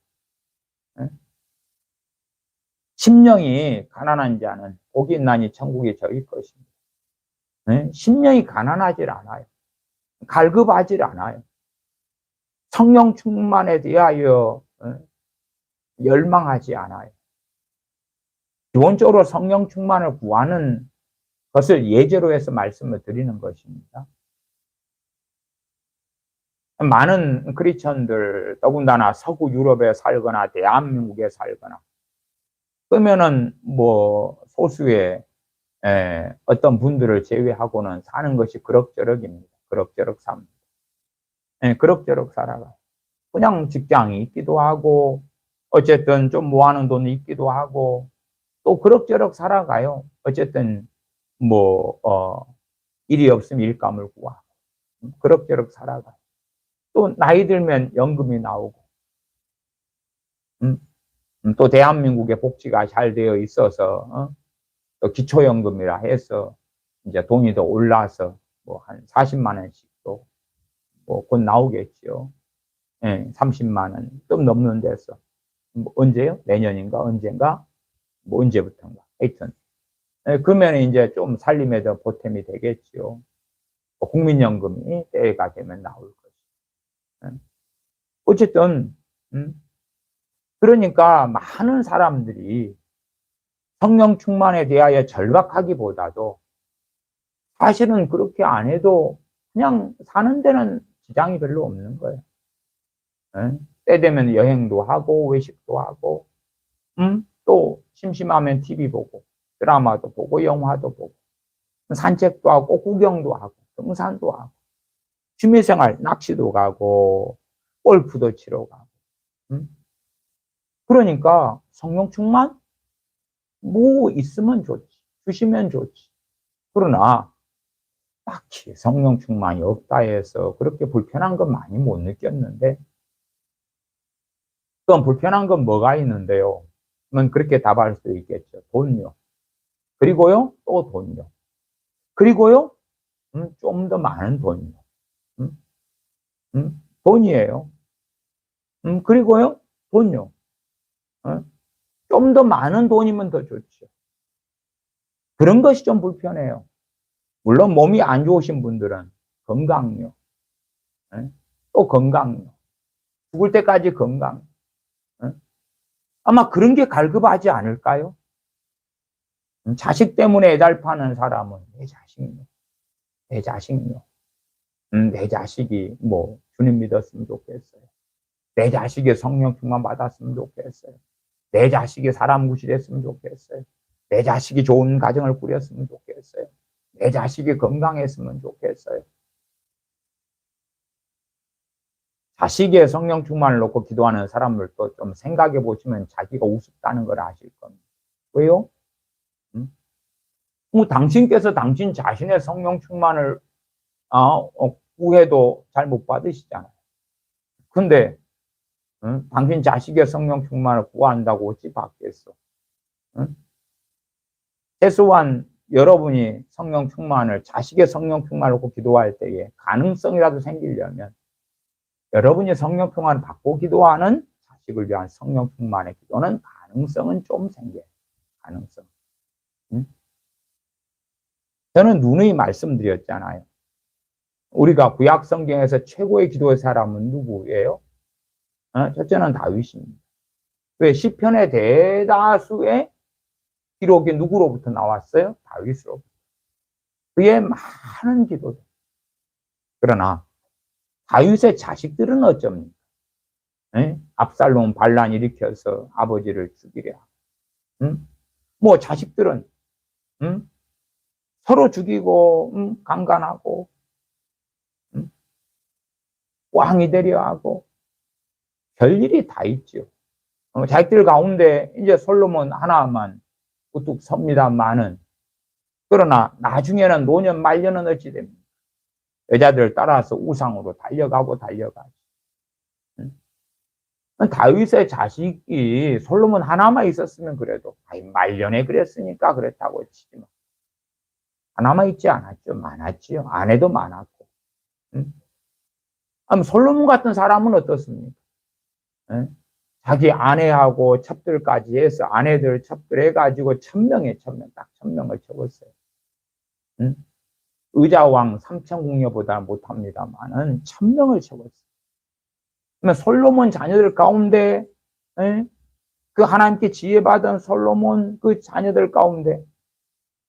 S1: 심령이 가난한 자는 복이 있나니 천국에 저일 것입니다. 심령이 가난하질 않아요. 갈급하질 않아요. 성령 충만에 대하여 열망하지 않아요. 기본적으로 성령 충만을 구하는 것을 예제로 해서 말씀을 드리는 것입니다. 많은 크리스천들, 더군다나 서구 유럽에 살거나 대한민국에 살거나, 그러면은 뭐 소수의 어떤 분들을 제외하고는 사는 것이 그럭저럭입니다. 그럭저럭 삽니다. 그럭저럭 살아가요. 그냥 직장이 있기도 하고, 어쨌든 좀 모아놓은 돈이 있기도 하고, 또 그럭저럭 살아가요. 어쨌든 뭐 일이 없으면 일감을 구하고 그럭저럭 살아가요. 또 나이 들면 연금이 나오고, 또 대한민국의 복지가 잘 되어 있어서 또 기초연금이라 해서 이제 돈이 더 올라서 뭐 한 40만 원씩도 뭐 곧 나오겠죠. 30만 원 좀 넘는 데서 뭐 언제요? 내년인가 언젠가 뭐 언제부터인가 하여튼 그러면 이제 좀 살림에 더 보탬이 되겠죠. 국민연금이 때가 되면 나올 것이고. 어쨌든 그러니까 많은 사람들이 성령 충만에 대하여 절박하기보다도 사실은 그렇게 안 해도 그냥 사는 데는 지장이 별로 없는 거예요. 때 되면 여행도 하고 외식도 하고 또 심심하면 TV 보고 드라마도 보고 영화도 보고 산책도 하고 구경도 하고 등산도 하고 취미생활 낚시도 가고 골프도 치러 가고 그러니까 성령 충만 뭐 있으면 좋지, 주시면 좋지. 그러나 딱히 성령 충만이 없다 해서 그렇게 불편한 건 많이 못 느꼈는데 그럼 불편한 건 뭐가 있는데요? 그러면 그렇게 답할 수 있겠죠. 돈요. 그리고요, 또 돈요. 그리고요, 좀 더 많은 돈요. 돈이에요. 그리고요, 돈요. 어? 좀 더 많은 돈이면 더 좋죠. 그런 것이 좀 불편해요. 물론 몸이 안 좋으신 분들은 건강요. 예? 또 건강요. 죽을 때까지 건강. 예? 아마 그런 게 갈급하지 않을까요? 자식 때문에 애달파는 사람은 내 자식요. 내 자식요. 내 자식이 뭐 주님 믿었으면 좋겠어요. 내 자식이 성령 충만 받았으면 좋겠어요. 내 자식이 사람 구실했으면 좋겠어요. 내 자식이 좋은 가정을 꾸렸으면 좋겠어요. 내 자식이 건강했으면 좋겠어요. 자식의 성령 충만을 놓고 기도하는 사람들도 좀 생각해 보시면 자기가 우습다는 걸 아실 겁니다. 왜요? 당신께서 당신 자신의 성령 충만을 구해도 잘 못 받으시잖아요. 근데 당신 자식의 성령 충만을 구한다고 어찌 받겠어? 최소한 여러분이 성령 충만을 자식의 성령 충만을 놓고 기도할 때에 가능성이라도 생기려면 여러분이 성령 충만을 받고 기도하는 자식을 위한 성령 충만의 기도는 가능성은 좀 생겨요. 가능성. 저는 누누이 말씀드렸잖아요. 우리가 구약 성경에서 최고의 기도의 사람은 누구예요? 첫째는 다윗입니다. 왜? 시편의 대다수의 기록이 누구로부터 나왔어요? 다윗으로부터. 그의 많은 기도들. 그러나 다윗의 자식들은 어쩝니까? 압살롬 반란 일으켜서 아버지를 죽이려. 뭐 자식들은 서로 죽이고 강간하고 왕이 되려 하고 별일이 다 있죠. 자식들 가운데 이제 솔로몬 하나만 우뚝 섭니다만은 그러나 나중에는 노년 말년은 어찌 됩니까? 여자들 따라서 우상으로 달려가고 달려가죠. 다윗의 자식이 솔로몬 하나만 있었으면 그래도 말년에 그랬으니까 그랬다고 치지만 하나만 있지 않았죠. 많았지요. 아내도 많았고. 솔로몬 같은 사람은 어떻습니까? 자기 아내하고 첩들까지 해서 아내들 첩들 해가지고 1000명에 1000명 딱 1000명을 쳐봤어요. 의자왕 삼천궁녀보다 못합니다만은 1000명을 쳐봤어요. 그러면 솔로몬 자녀들 가운데 그 하나님께 지혜받은 솔로몬 그 자녀들 가운데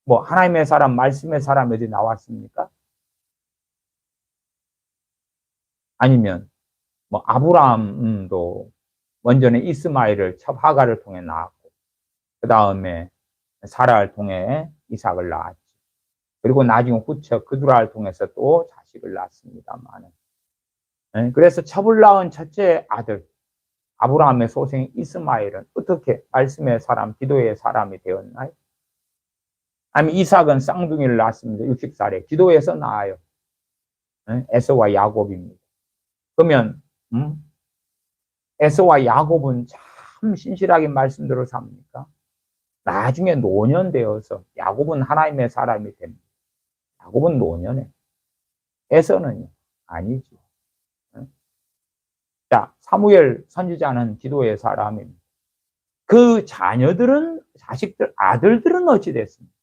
S1: 뭐 하나님의 사람, 말씀의 사람 어디 나왔습니까? 아니면 뭐 아브라함도 먼저는 이스마엘을 하가를 통해 낳았고 그 다음에 사라를 통해 이삭을 낳았지. 그리고 나중에 후처 그두라를 통해서 또 자식을 낳습니다만 그래서 첩을 낳은 첫째 아들 아브라함의 소생 이스마엘은 어떻게 말씀의 사람, 기도의 사람이 되었나요? 아니면 이삭은 쌍둥이를 낳았습니다. 60살에 기도해서 낳아요. 에서와 야곱입니다. 그러면 에서와 야곱은 참 신실하게 말씀대로 삽니까? 나중에 노년되어서 야곱은 하나님의 사람이 됩니다. 야곱은 노년에 에서는요? 아니죠. 자, 사무엘 선지자는 기도의 사람입니다. 그 자녀들은 자식들 아들들은 어찌 됐습니까?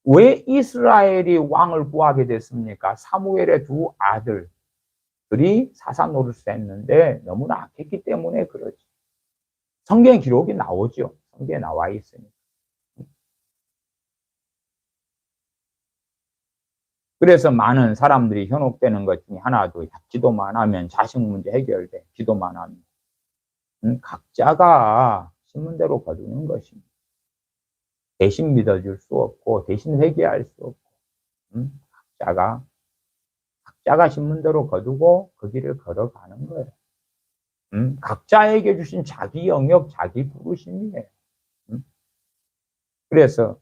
S1: 왜 이스라엘이 왕을 구하게 됐습니까? 사무엘의 두 아들들이 사사 노릇을 했는데 너무나 악했기 때문에 그렇죠. 성경 기록이 나오죠. 성경에 나와 있으니까. 그래서 많은 사람들이 현혹되는 것 중에 하나도 기도만 하면 자식 문제 해결돼. 기도만 하면. 각자가 신문대로 거두는 것입니다. 대신 믿어줄 수 없고 대신 회개할 수 없고 각자가 신문대로 거두고 그 길을 걸어가는 거예요. 각자에게 주신 자기 영역, 자기 부르심이에요. 그래서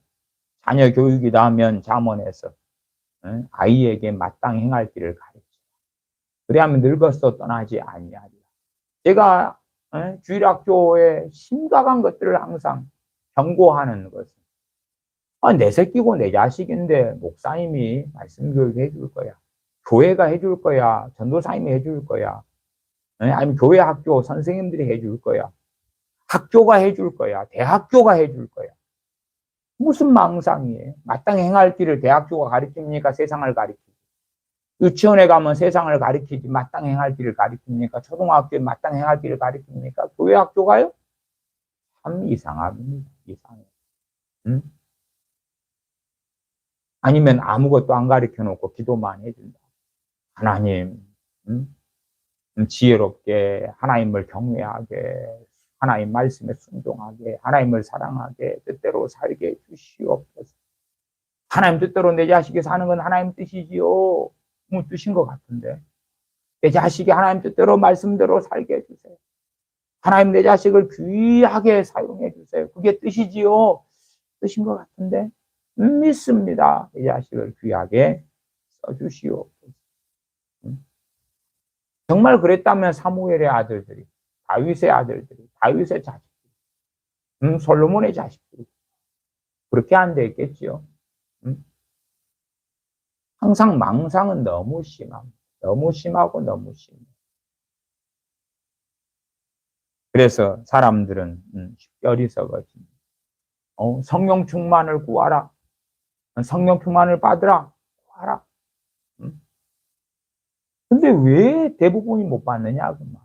S1: 자녀 교육이다 하면 잠언에서 아이에게 마땅히 행할 길을 가르치라. 그래야면 늙어서 떠나지 아니하리라. 제가 주일학교의 심각한 것들을 항상 경고하는 것은 내 새끼고 내 자식인데 목사님이 말씀 교육해 줄 거야. 교회가 해줄 거야. 전도사님이 해줄 거야. 아니면 교회 학교 선생님들이 해줄 거야. 학교가 해줄 거야. 대학교가 해줄 거야. 무슨 망상이에요? 마땅히 행할 길을 대학교가 가르칩니까? 세상을 가르치지. 유치원에 가면 세상을 가르치지 마땅히 행할 길을 가르칩니까? 초등학교에 마땅히 행할 길을 가르칩니까? 교회 학교가요? 참 이상합니다. 이상해. 응? 아니면 아무것도 안 가르쳐 놓고 기도만 해준다. 하나님, 응? 지혜롭게 하나님을 경외하게 하나님 말씀에 순종하게 하나님을 사랑하게 뜻대로 살게 해주시옵소서. 하나님 뜻대로 내 자식이 사는 건 하나님 뜻이지요. 뭐 뜻인 것 같은데 내 자식이 하나님 뜻대로 말씀대로 살게 해주세요. 하나님 내 자식을 귀하게 사용해 주세요. 그게 뜻이지요. 뜻인 것 같은데 믿습니다. 내 자식을 귀하게 써주시옵소서. 정말 그랬다면 사무엘의 아들들이 다윗의 아들들이 다윗의 자식들이 솔로몬의 자식들이 그렇게 안 됐겠지요. 항상 망상은 너무 심합니다. 너무 심하고 너무 심해. 그래서 사람들은 쉽게 썩어집니다. 성령 충만을 구하라. 성령 충만을 받으라. 구하라. 근데 왜 대부분이 못 받느냐 그 말.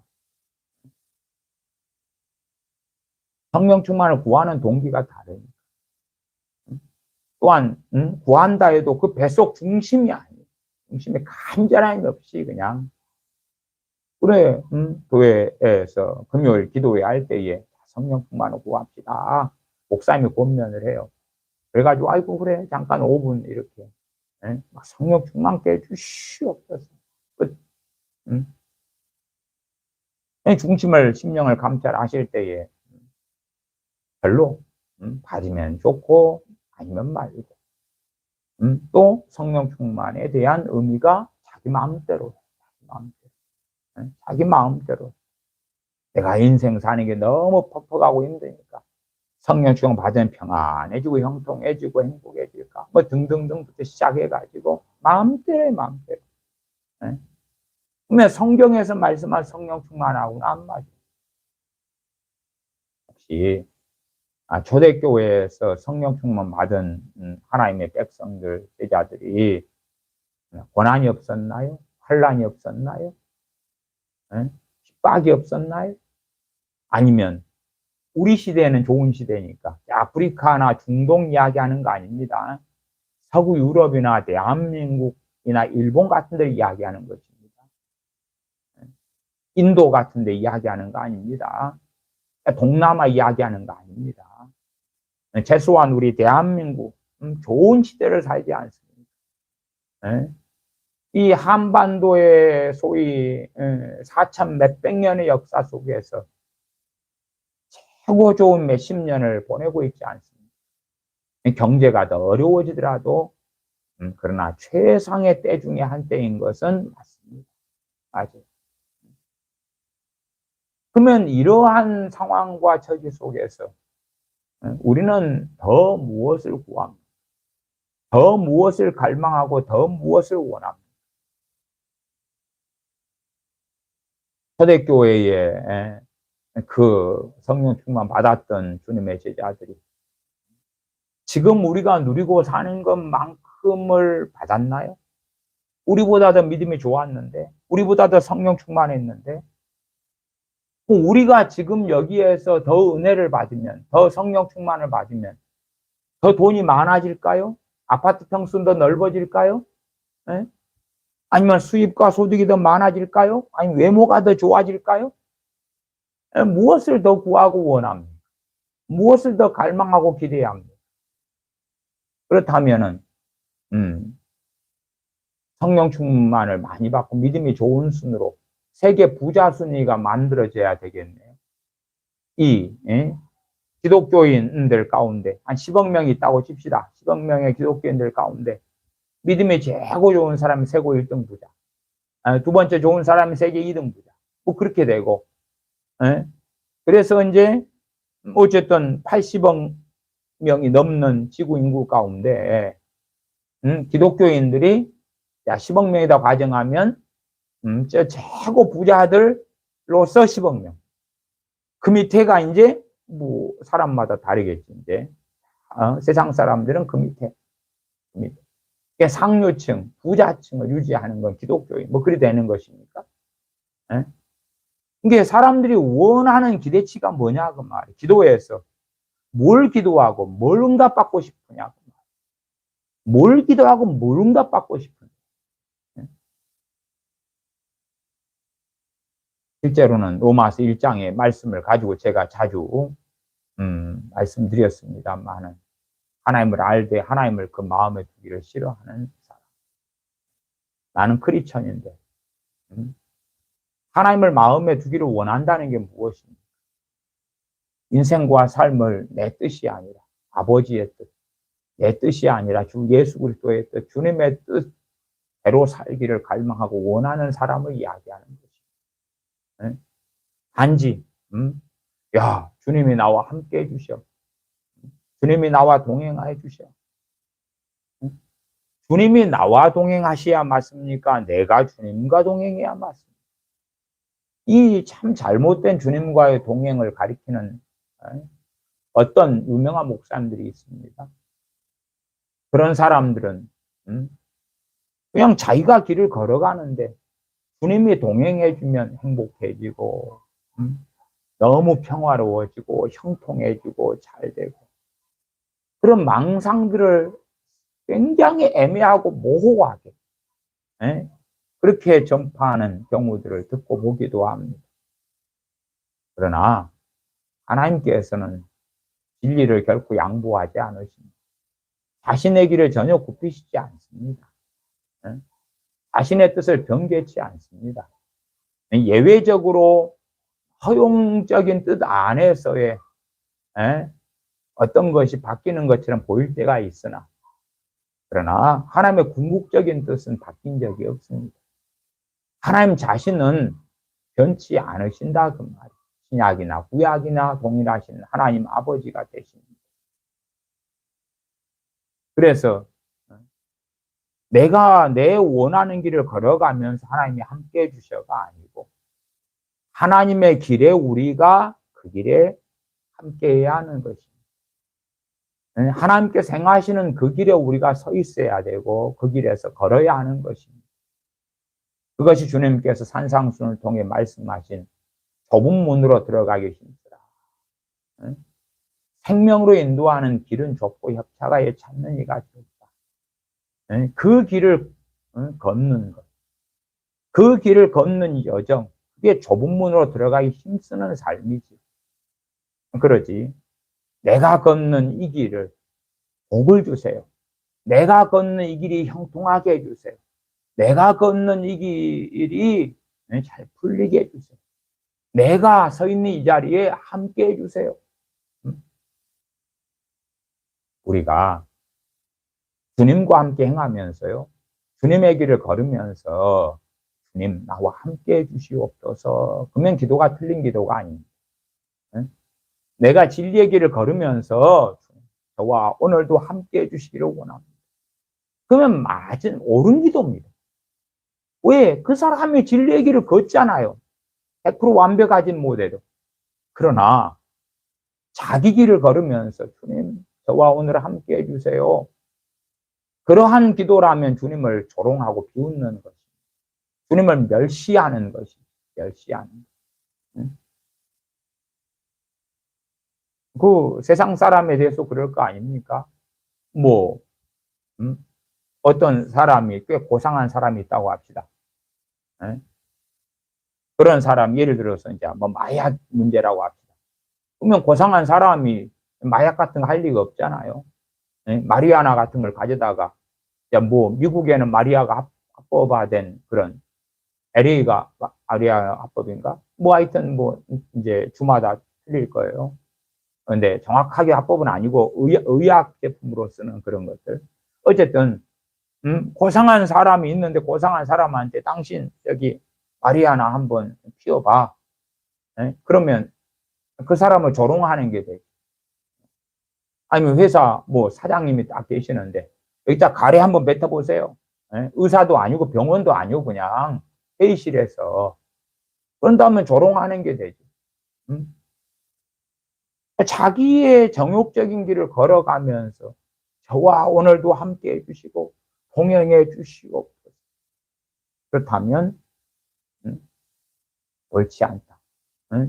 S1: 성령 충만을 구하는 동기가 다르니까. 또한 구한다 해도 그 뱃속 중심이 아니에요. 중심에 간절함이 없이 그냥 그래 교회에서 금요일 기도회 할 때에 성령 충만을 구합시다. 목사님이 권면을 해요. 그래가지고 아이고 그래 잠깐 5분 이렇게 막 성령 충만케 해주시옵소서. 끝. 중심을 심령을 감찰하실 때에 별로 받으면 좋고 아니면 말고 또 성령 충만에 대한 의미가 자기 마음대로 자기 마음대로 내가 인생 사는 게 너무 퍽퍽하고 힘드니까 성령 충만 받으면 평안해지고 형통해지고 행복해질까 뭐 등등등부터 시작해가지고 마음대로 그러면 성경에서 말씀한 성령 충만하고는 안 맞아요. 혹시 초대교회에서 성령 충만 받은 하나님의 백성들, 제자들이 고난이 없었나요? 환난이 없었나요? 핍박이 없었나요? 아니면 우리 시대는 좋은 시대니까 아프리카나 중동 이야기하는 거 아닙니다. 서구 유럽이나 대한민국이나 일본 같은 데 이야기하는 것입니다. 인도 같은 데 이야기하는 거 아닙니다. 동남아 이야기하는 거 아닙니다. 최소한 우리 대한민국 좋은 시대를 살지 않습니까? 이 한반도의 소위 4천 몇백 년의 역사 속에서 최고 좋은 몇십 년을 보내고 있지 않습니까? 경제가 더 어려워지더라도 그러나 최상의 때 중에 한 때인 것은 맞습니다. 맞아요. 그러면 이러한 상황과 처지 속에서 우리는 더 무엇을 구합니까? 더 무엇을 갈망하고 더 무엇을 원합니까? 초대교회에 그 성령 충만 받았던 주님의 제자들이 지금 우리가 누리고 사는 것만큼을 받았나요? 우리보다 더 믿음이 좋았는데 우리보다 더 성령 충만했는데 우리가 지금 여기에서 더 은혜를 받으면 더 성령 충만을 받으면 더 돈이 많아질까요? 아파트 평수는 더 넓어질까요? 네? 아니면 수입과 소득이 더 많아질까요? 아니면 외모가 더 좋아질까요? 네? 무엇을 더 구하고 원합니까? 무엇을 더 갈망하고 기대해야 합니까? 그렇다면은 성령 충만을 많이 받고 믿음이 좋은 순으로 세계 부자 순위가 만들어져야 되겠네요. 기독교인들 가운데 한 10억 명이 있다고 칩시다. 10억 명의 기독교인들 가운데 믿음이 최고 좋은 사람이 세계 1등 부자. 두 번째 좋은 사람이 세계 2등 부자. 뭐 그렇게 되고 그래서 이제 어쨌든 80억 명이 넘는 지구 인구 가운데 기독교인들이 10억 명이다 가정하면 저 최고 부자들로서 10억 명. 그 밑에가 이제 뭐 사람마다 다르겠지 이제. 세상 사람들은 그 밑에. 상류층, 부자층을 유지하는 건 기독교인. 뭐 그리 되는 것입니까? 예? 이게 사람들이 원하는 기대치가 뭐냐 그 말이에요. 기도에서 뭘 기도하고 뭘 응답받고 싶으냐 그 말이에요. 뭘 기도하고 뭘 응답받고 싶으냐. 예? 실제로는 로마서 1장의 말씀을 가지고 제가 자주 말씀드렸습니다만은 하나님을 알되 하나님을 그 마음에 두기를 싫어하는 사람. 나는 크리스천인데 하나님을 마음에 두기를 원한다는 게 무엇입니까? 인생과 삶을 내 뜻이 아니라 아버지의 뜻, 내 뜻이 아니라 주 예수 그리스도의 뜻, 주님의 뜻대로 살기를 갈망하고 원하는 사람을 이야기하는 것입니다. 단지 야 주님이 나와 함께 해주셔, 주님이 나와 동행해 주셔. 주님이 나와 동행하셔야 맞습니까? 내가 주님과 동행해야 맞습니까? 이 참 잘못된 주님과의 동행을 가리키는 어떤 유명한 목사님들이 있습니다. 그런 사람들은 그냥 자기가 길을 걸어가는데 주님이 동행해주면 행복해지고 너무 평화로워지고 형통해지고 잘되고 그런 망상들을 굉장히 애매하고 모호하게 그렇게 전파하는 경우들을 듣고 보기도 합니다. 그러나 하나님께서는 진리를 결코 양보하지 않으십니다. 자신의 길을 전혀 굽히시지 않습니다. 자신의 뜻을 변개치 않습니다. 예외적으로 허용적인 뜻 안에서의 어떤 것이 바뀌는 것처럼 보일 때가 있으나 그러나 하나님의 궁극적인 뜻은 바뀐 적이 없습니다. 하나님 자신은 변치 않으신다 그 말이에요. 신약이나 구약이나 동일하신 하나님 아버지가 되십니다. 그래서 내가 내 원하는 길을 걸어가면서 하나님이 함께 해주셔가 아니고 하나님의 길에 우리가 그 길에 함께해야 하는 것입니다. 하나님께서 행하시는 그 길에 우리가 서 있어야 되고 그 길에서 걸어야 하는 것입니다. 그것이 주님께서 산상순을 통해 말씀하신 좁은 문으로 들어가기 힘들다. 생명으로 인도하는 길은 좁고 협착하여 찾는 이가 좁다. 그 길을 걷는 것, 그 길을 걷는 여정, 그게 좁은 문으로 들어가기 힘쓰는 삶이지. 그러지. 내가 걷는 이 길을 복을 주세요. 내가 걷는 이 길이 형통하게 해주세요. 내가 걷는 이 길이 잘 풀리게 해주세요. 내가 서 있는 이 자리에 함께 해주세요. 우리가 주님과 함께 행하면서요. 주님의 길을 걸으면서 주님 나와 함께 해주시옵소서. 그러면 기도가 틀린 기도가 아닙니다. 내가 진리의 길을 걸으면서 저와 오늘도 함께 해주시기를 원합니다. 그러면 맞은 옳은 기도입니다. 왜? 그 사람이 진리의 길을 걷잖아요. 100% 완벽하진 못해도. 그러나 자기 길을 걸으면서 주님 저와 오늘 함께 해주세요. 그러한 기도라면 주님을 조롱하고 비웃는 것입니다. 주님을 멸시하는 것입니다. 멸시하는 것. 그 세상 사람에 대해서 그럴 거 아닙니까? 뭐 어떤 사람이 꽤 고상한 사람이 있다고 합시다. 그런 사람 예를 들어서 이제 뭐 마약 문제라고 합시다. 그러면 고상한 사람이 마약 같은 거 할 리가 없잖아요. 마리아나 같은 걸 가져다가 뭐 미국에는 마리아가 합법화된 그런 LA가 마리아 합법인가? 뭐 하여튼 뭐 이제 주마다 틀릴 거예요. 근데 정확하게 합법은 아니고 의약 제품으로 쓰는 그런 것들. 어쨌든 고상한 사람이 있는데 고상한 사람한테 당신 여기 마리아나 한번 피워봐. 그러면 그 사람을 조롱하는 게 되죠. 아니면 회사 뭐 사장님이 딱 계시는데 여기다 가래 한번 뱉어보세요. 예? 의사도 아니고 병원도 아니고 그냥 회의실에서. 그런다면 조롱하는 게 되죠. 음? 자기의 정욕적인 길을 걸어가면서 저와 오늘도 함께 해주시고 동행해 주시고 그렇다면 옳지 않다.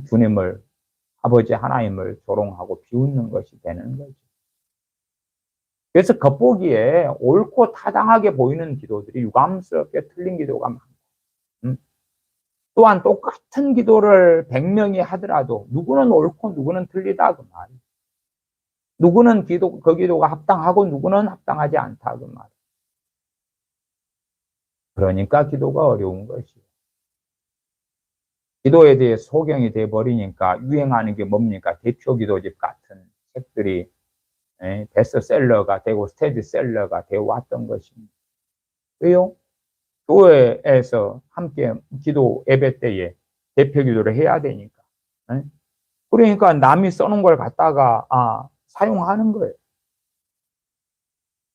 S1: 주님을 아버지 하나님을 조롱하고 비웃는 것이 되는 거죠. 그래서 겉보기에 옳고 타당하게 보이는 기도들이 유감스럽게 틀린 기도가 많고, 또한 똑같은 기도를 100명이 하더라도 누구는 옳고 누구는 틀리다 그 말이에요. 누구는 그 기도가 합당하고 누구는 합당하지 않다 그 말이에요. 그러니까 기도가 어려운 것이에요. 기도에 대해 소경이 돼 버리니까 유행하는 게 뭡니까? 대표 기도집 같은 책들이 베스트셀러가 되고 스테디셀러가 되어 왔던 것입니다. 왜요? 교회에서 함께 기도 예배 때에 대표 기도를 해야 되니까. 그러니까 남이 써놓은 걸 갖다가 사용하는 거예요.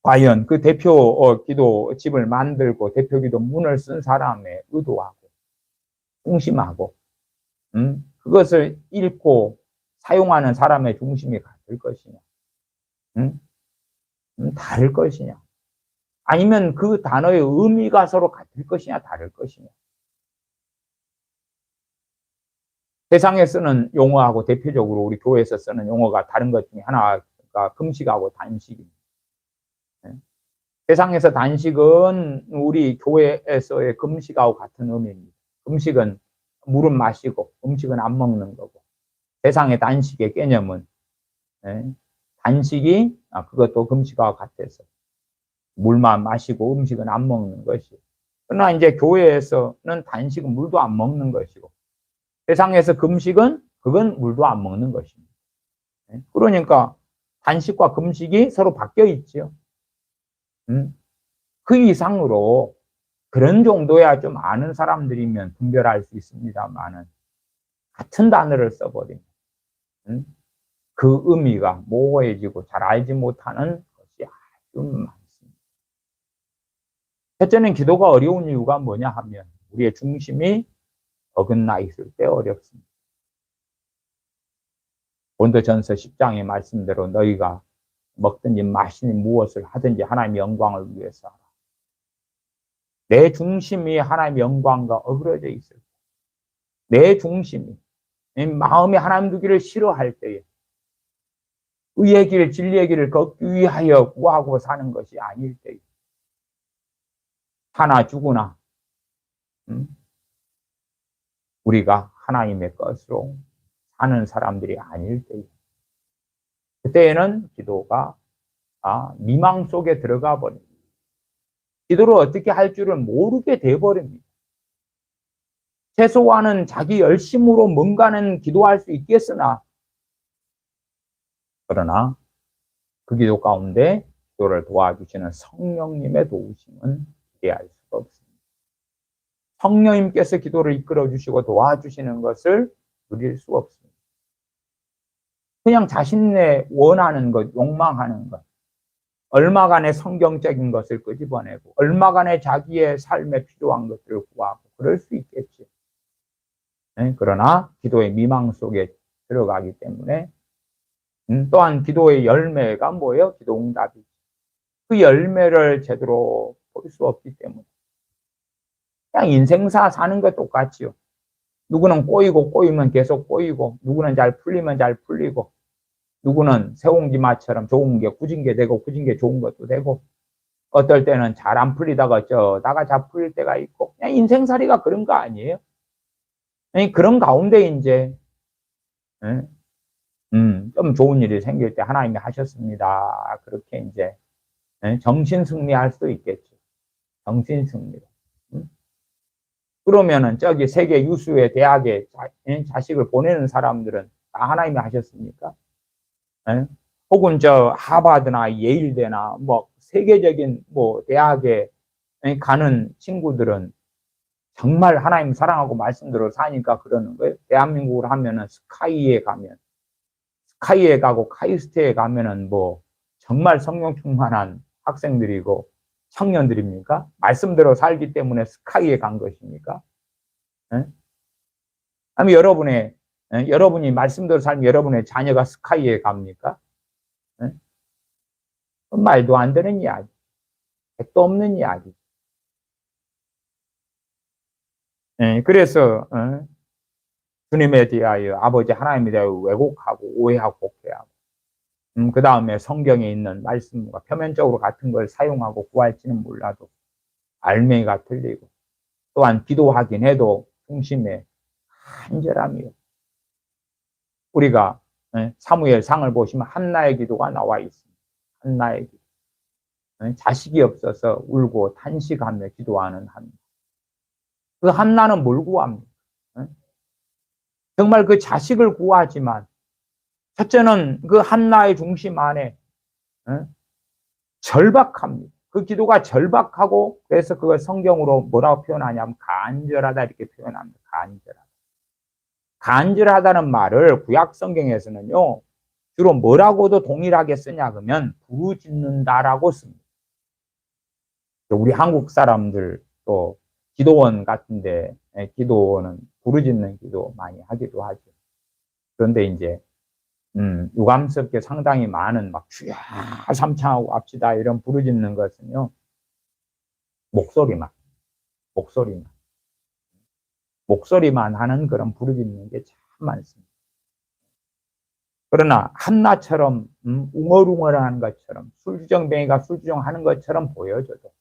S1: 과연 그 대표 기도집을 만들고 대표 기도 문을 쓴 사람의 의도하고 중심하고 그것을 읽고 사용하는 사람의 중심이 같을 것이냐, 다를 것이냐, 아니면 그 단어의 의미가 서로 같을 것이냐 다를 것이냐. 세상에 쓰는 용어하고 대표적으로 우리 교회에서 쓰는 용어가 다른 것 중에 하나가 금식하고 단식입니다. 세상에서 단식은 우리 교회에서의 금식하고 같은 의미입니다. 금식은 물은 마시고 음식은 안 먹는 거고, 세상의 단식의 개념은 단식이 그것도 금식하고 같아서 물만 마시고 음식은 안 먹는 것이고, 그러나 이제 교회에서는 단식은 물도 안 먹는 것이고, 세상에서 금식은 그건 물도 안 먹는 것입니다. 그러니까 단식과 금식이 서로 바뀌어 있죠. 그 이상으로 그런 정도야 좀 아는 사람들이면 분별할 수 있습니다만은 같은 단어를 써버리면 그 의미가 모호해지고 잘 알지 못하는 것이 아주 많습니다. 첫째는 기도가 어려운 이유가 뭐냐 하면 우리의 중심이 어긋나 있을 때 어렵습니다. 고린도전서 10장의 말씀대로 너희가 먹든지 마시든지 무엇을 하든지 하나님의 영광을 위해서 하라. 내 중심이 하나님의 영광과 어그러져 있을 때, 내 중심이 마음이 하나님 두기를 싫어할 때에 의의 길, 진리의 길을 걷기 위하여 구하고 사는 것이 아닐 때에 하나 죽으나 우리가 하나님의 것으로 사는 사람들이 아닐 때에 그때에는 기도가 미망 속에 들어가 버립니다. 기도를 어떻게 할 줄을 모르게 돼버립니다. 최소한은 자기 열심으로 뭔가는 기도할 수 있겠으나 그러나 그 기도 가운데 기도를 도와주시는 성령님의 도우심은 기대할 수가 없습니다. 성령님께서 기도를 이끌어 주시고 도와주시는 것을 누릴 수 없습니다. 그냥 자신의 원하는 것, 욕망하는 것, 얼마간의 성경적인 것을 끄집어내고 얼마간의 자기의 삶에 필요한 것들을 구하고 그럴 수 있겠지. 그러나 기도의 미망 속에 들어가기 때문에 또한 기도의 열매가 뭐예요? 기도 응답이죠. 그 열매를 제대로 볼 수 없기 때문에 그냥 인생사 사는 것 똑같지요. 누구는 꼬이면 계속 꼬이고, 누구는 잘 풀리면 잘 풀리고, 누구는 새옹지마처럼 좋은 게 굳은 게 되고 굳은 게 좋은 것도 되고, 어떨 때는 잘 안 풀리다가 어쩌다가 잘 풀릴 때가 있고, 그냥 인생살이가 그런 거 아니에요? 그런 가운데 이제 좀 좋은 일이 생길 때 하나님이 하셨습니다. 그렇게 이제 정신승리할 수도 있겠죠. 정신승리로. 그러면은 저기 세계 유수의 대학에 자식을 보내는 사람들은 다 하나님이 하셨습니까? 혹은 저 하버드나 예일대나 뭐 세계적인 뭐 대학에 가는 친구들은 정말 하나님 사랑하고 말씀대로 사니까 그러는 거예요. 대한민국으로 하면은 스카이에 가면 스카이에 가고 카이스트에 가면은 뭐 정말 성령 충만한 학생들이고 청년들입니까? 말씀대로 살기 때문에 스카이에 간 것입니까? 예? 아니면 여러분이 말씀대로 살면 여러분의 자녀가 스카이에 갑니까? 예? 말도 안 되는 이야기. 택도 없는 이야기. 예, 그래서 주님에 대하여 아버지 하나님에 대하여 왜곡하고 오해하고 복해하고 그 다음에 성경에 있는 말씀과 표면적으로 같은 걸 사용하고 구할지는 몰라도 알맹이가 틀리고 또한 기도하긴 해도 중심에 간절함이요. 우리가 사무엘 상을 보시면 한나의 기도가 나와 있습니다. 한나의 기도. 자식이 없어서 울고 탄식하며 기도하는 한나. 그 한나는 뭘 구합니까? 정말 그 자식을 구하지만 첫째는 그 한나의 중심 안에 절박합니다. 그 기도가 절박하고 그래서 그걸 성경으로 뭐라고 표현하냐면 간절하다 이렇게 표현합니다. 간절하다. 간절하다는 말을 구약 성경에서는요 주로 뭐라고도 동일하게 쓰냐 그러면 부르짖는다라고 씁니다. 우리 한국 사람들 또 기도원 같은데 기도는 부르짖는 기도 많이 하기도 하죠. 그런데 이제 유감스럽게 상당히 많은 막 주야 삼창하고 합시다 이런 부르짖는 것은요 목소리만 목소리만 하는 그런 부르짖는 게 참 많습니다. 그러나 한나처럼 웅얼웅얼하는 것처럼 술주정뱅이가 술주정하는 것처럼 보여져도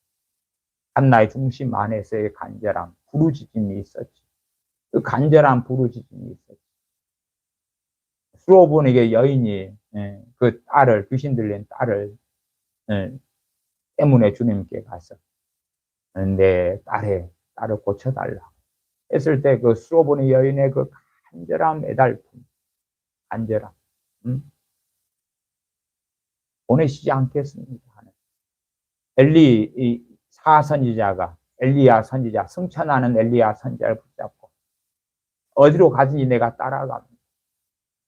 S1: 한나의 중심 안에서의 간절함, 부르짖음이 있었지. 그 간절한 부르짖음이 있었지. 수로본에게 여인이 그 딸을 귀신 들린 딸을 때문에 주님께 가서 내 딸을 고쳐달라고 했을 때 그 수로본의 여인의 그 간절함, 애달픔, 간절함 보내시지 않겠습니다. 엘리야 선지자 승천하는 엘리야 선지자를 붙잡고 어디로 가든지 내가 따라갑니다.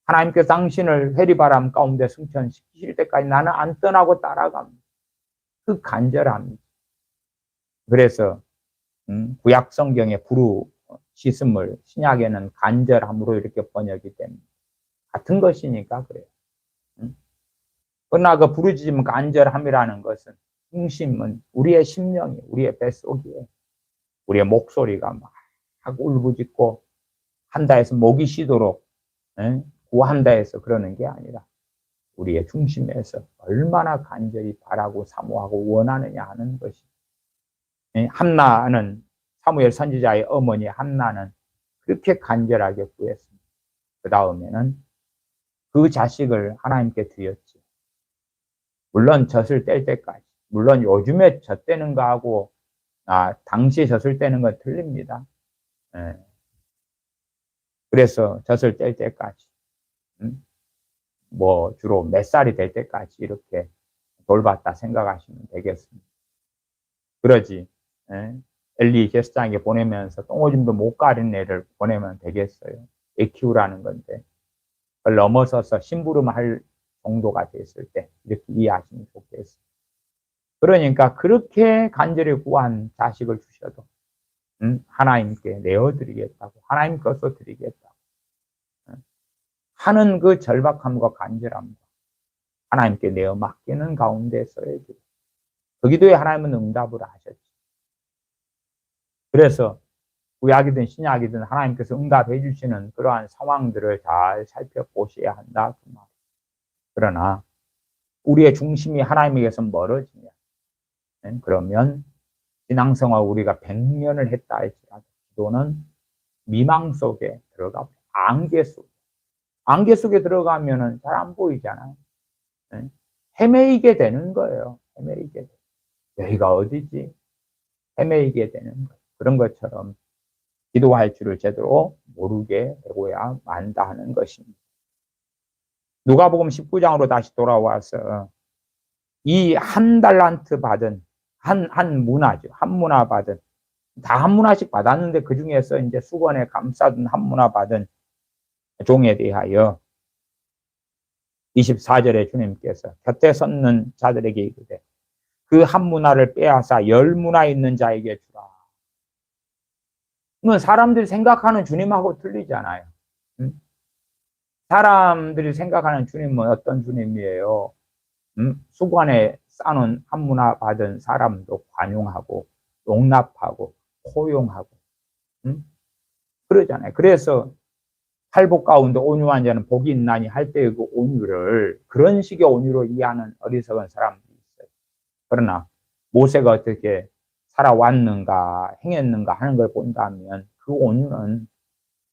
S1: 하나님께서 당신을 회리바람 가운데 승천시키실 때까지 나는 안 떠나고 따라갑니다. 그 간절함이죠. 그래서 구약 성경의 부르짖음을 신약에는 간절함으로 이렇게 번역이 됩니다. 같은 것이니까 그래요. 그러나 그 부르짖음 간절함이라는 것은 중심은 우리의 심령이 우리의 뱃속이에요. 우리의 목소리가 막 울부짖고 한다 해서 목이 쉬도록 구한다 해서 그러는 게 아니라 우리의 중심에서 얼마나 간절히 바라고 사모하고 원하느냐 하는 것이. 한나는 사무엘 선지자의 어머니 한나는 그렇게 간절하게 구했습니다. 그 다음에는 그 자식을 하나님께 드렸지. 물론 젖을 뗄 때까지. 물론 요즘에 젖대는 거하고 당시에 젖을 떼는 건 틀립니다. 그래서 젖을 뗄 때까지 뭐 주로 몇 살이 될 때까지 이렇게 돌봤다 생각하시면 되겠습니다. 그러지 엘리 제사장에게 보내면서 똥오줌도 못 가린 애를 보내면 되겠어요. 애 키우라는 건데 그걸 넘어서서 심부름할 정도가 됐을 때 이렇게 이해하시면 좋겠어요. 그러니까 그렇게 간절히 구한 자식을 주셔도 하나님께 내어드리겠다고 하나님 것으로 드리겠다고 하는 그 절박함과 간절함과 하나님께 내어 맡기는 가운데서의 기도. 그 기도에 하나님은 응답을 하셨지. 그래서 구약이든 신약이든 하나님께서 응답해 주시는 그러한 상황들을 잘 살펴보셔야 한다. 그 말. 그러나 우리의 중심이 하나님에게서 멀어지면 그러면 신앙생활 우리가 100년을 했다 할지라도 기도는 미망 속에 들어가 안개 속에 들어가면은 잘 안 보이잖아요. 헤매이게 되는 거예요. 헤매이게 돼. 여기가 어디지? 헤매이게 되는 거예요. 그런 것처럼 기도할 줄을 제대로 모르게 되고야 만다 하는 것입니다. 누가복음 19장으로 다시 돌아와서 이 한 달란트 받은 한 문화죠. 한 문화 받은 다 한 문화씩 받았는데 그 중에서 이제 수건에 감싸둔 한 문화 받은 종에 대하여 24절에 주님께서 곁에 섰는 자들에게 이르되 그 한 문화를 빼앗아 열 문화 있는 자에게 주라. 이건 사람들이 생각하는 주님하고 틀리잖아요. 사람들이 생각하는 주님은 어떤 주님이에요? 수관에 싸놓은 한 문화 받은 사람도 관용하고 용납하고 포용하고 그러잖아요. 그래서 팔복 가운데 온유한 자는 복이 있나니 할 때의 그 온유를 그런 식의 온유로 이해하는 어리석은 사람들이 있어요. 그러나 모세가 어떻게 살아왔는가 행했는가 하는 걸 본다면 그 온유는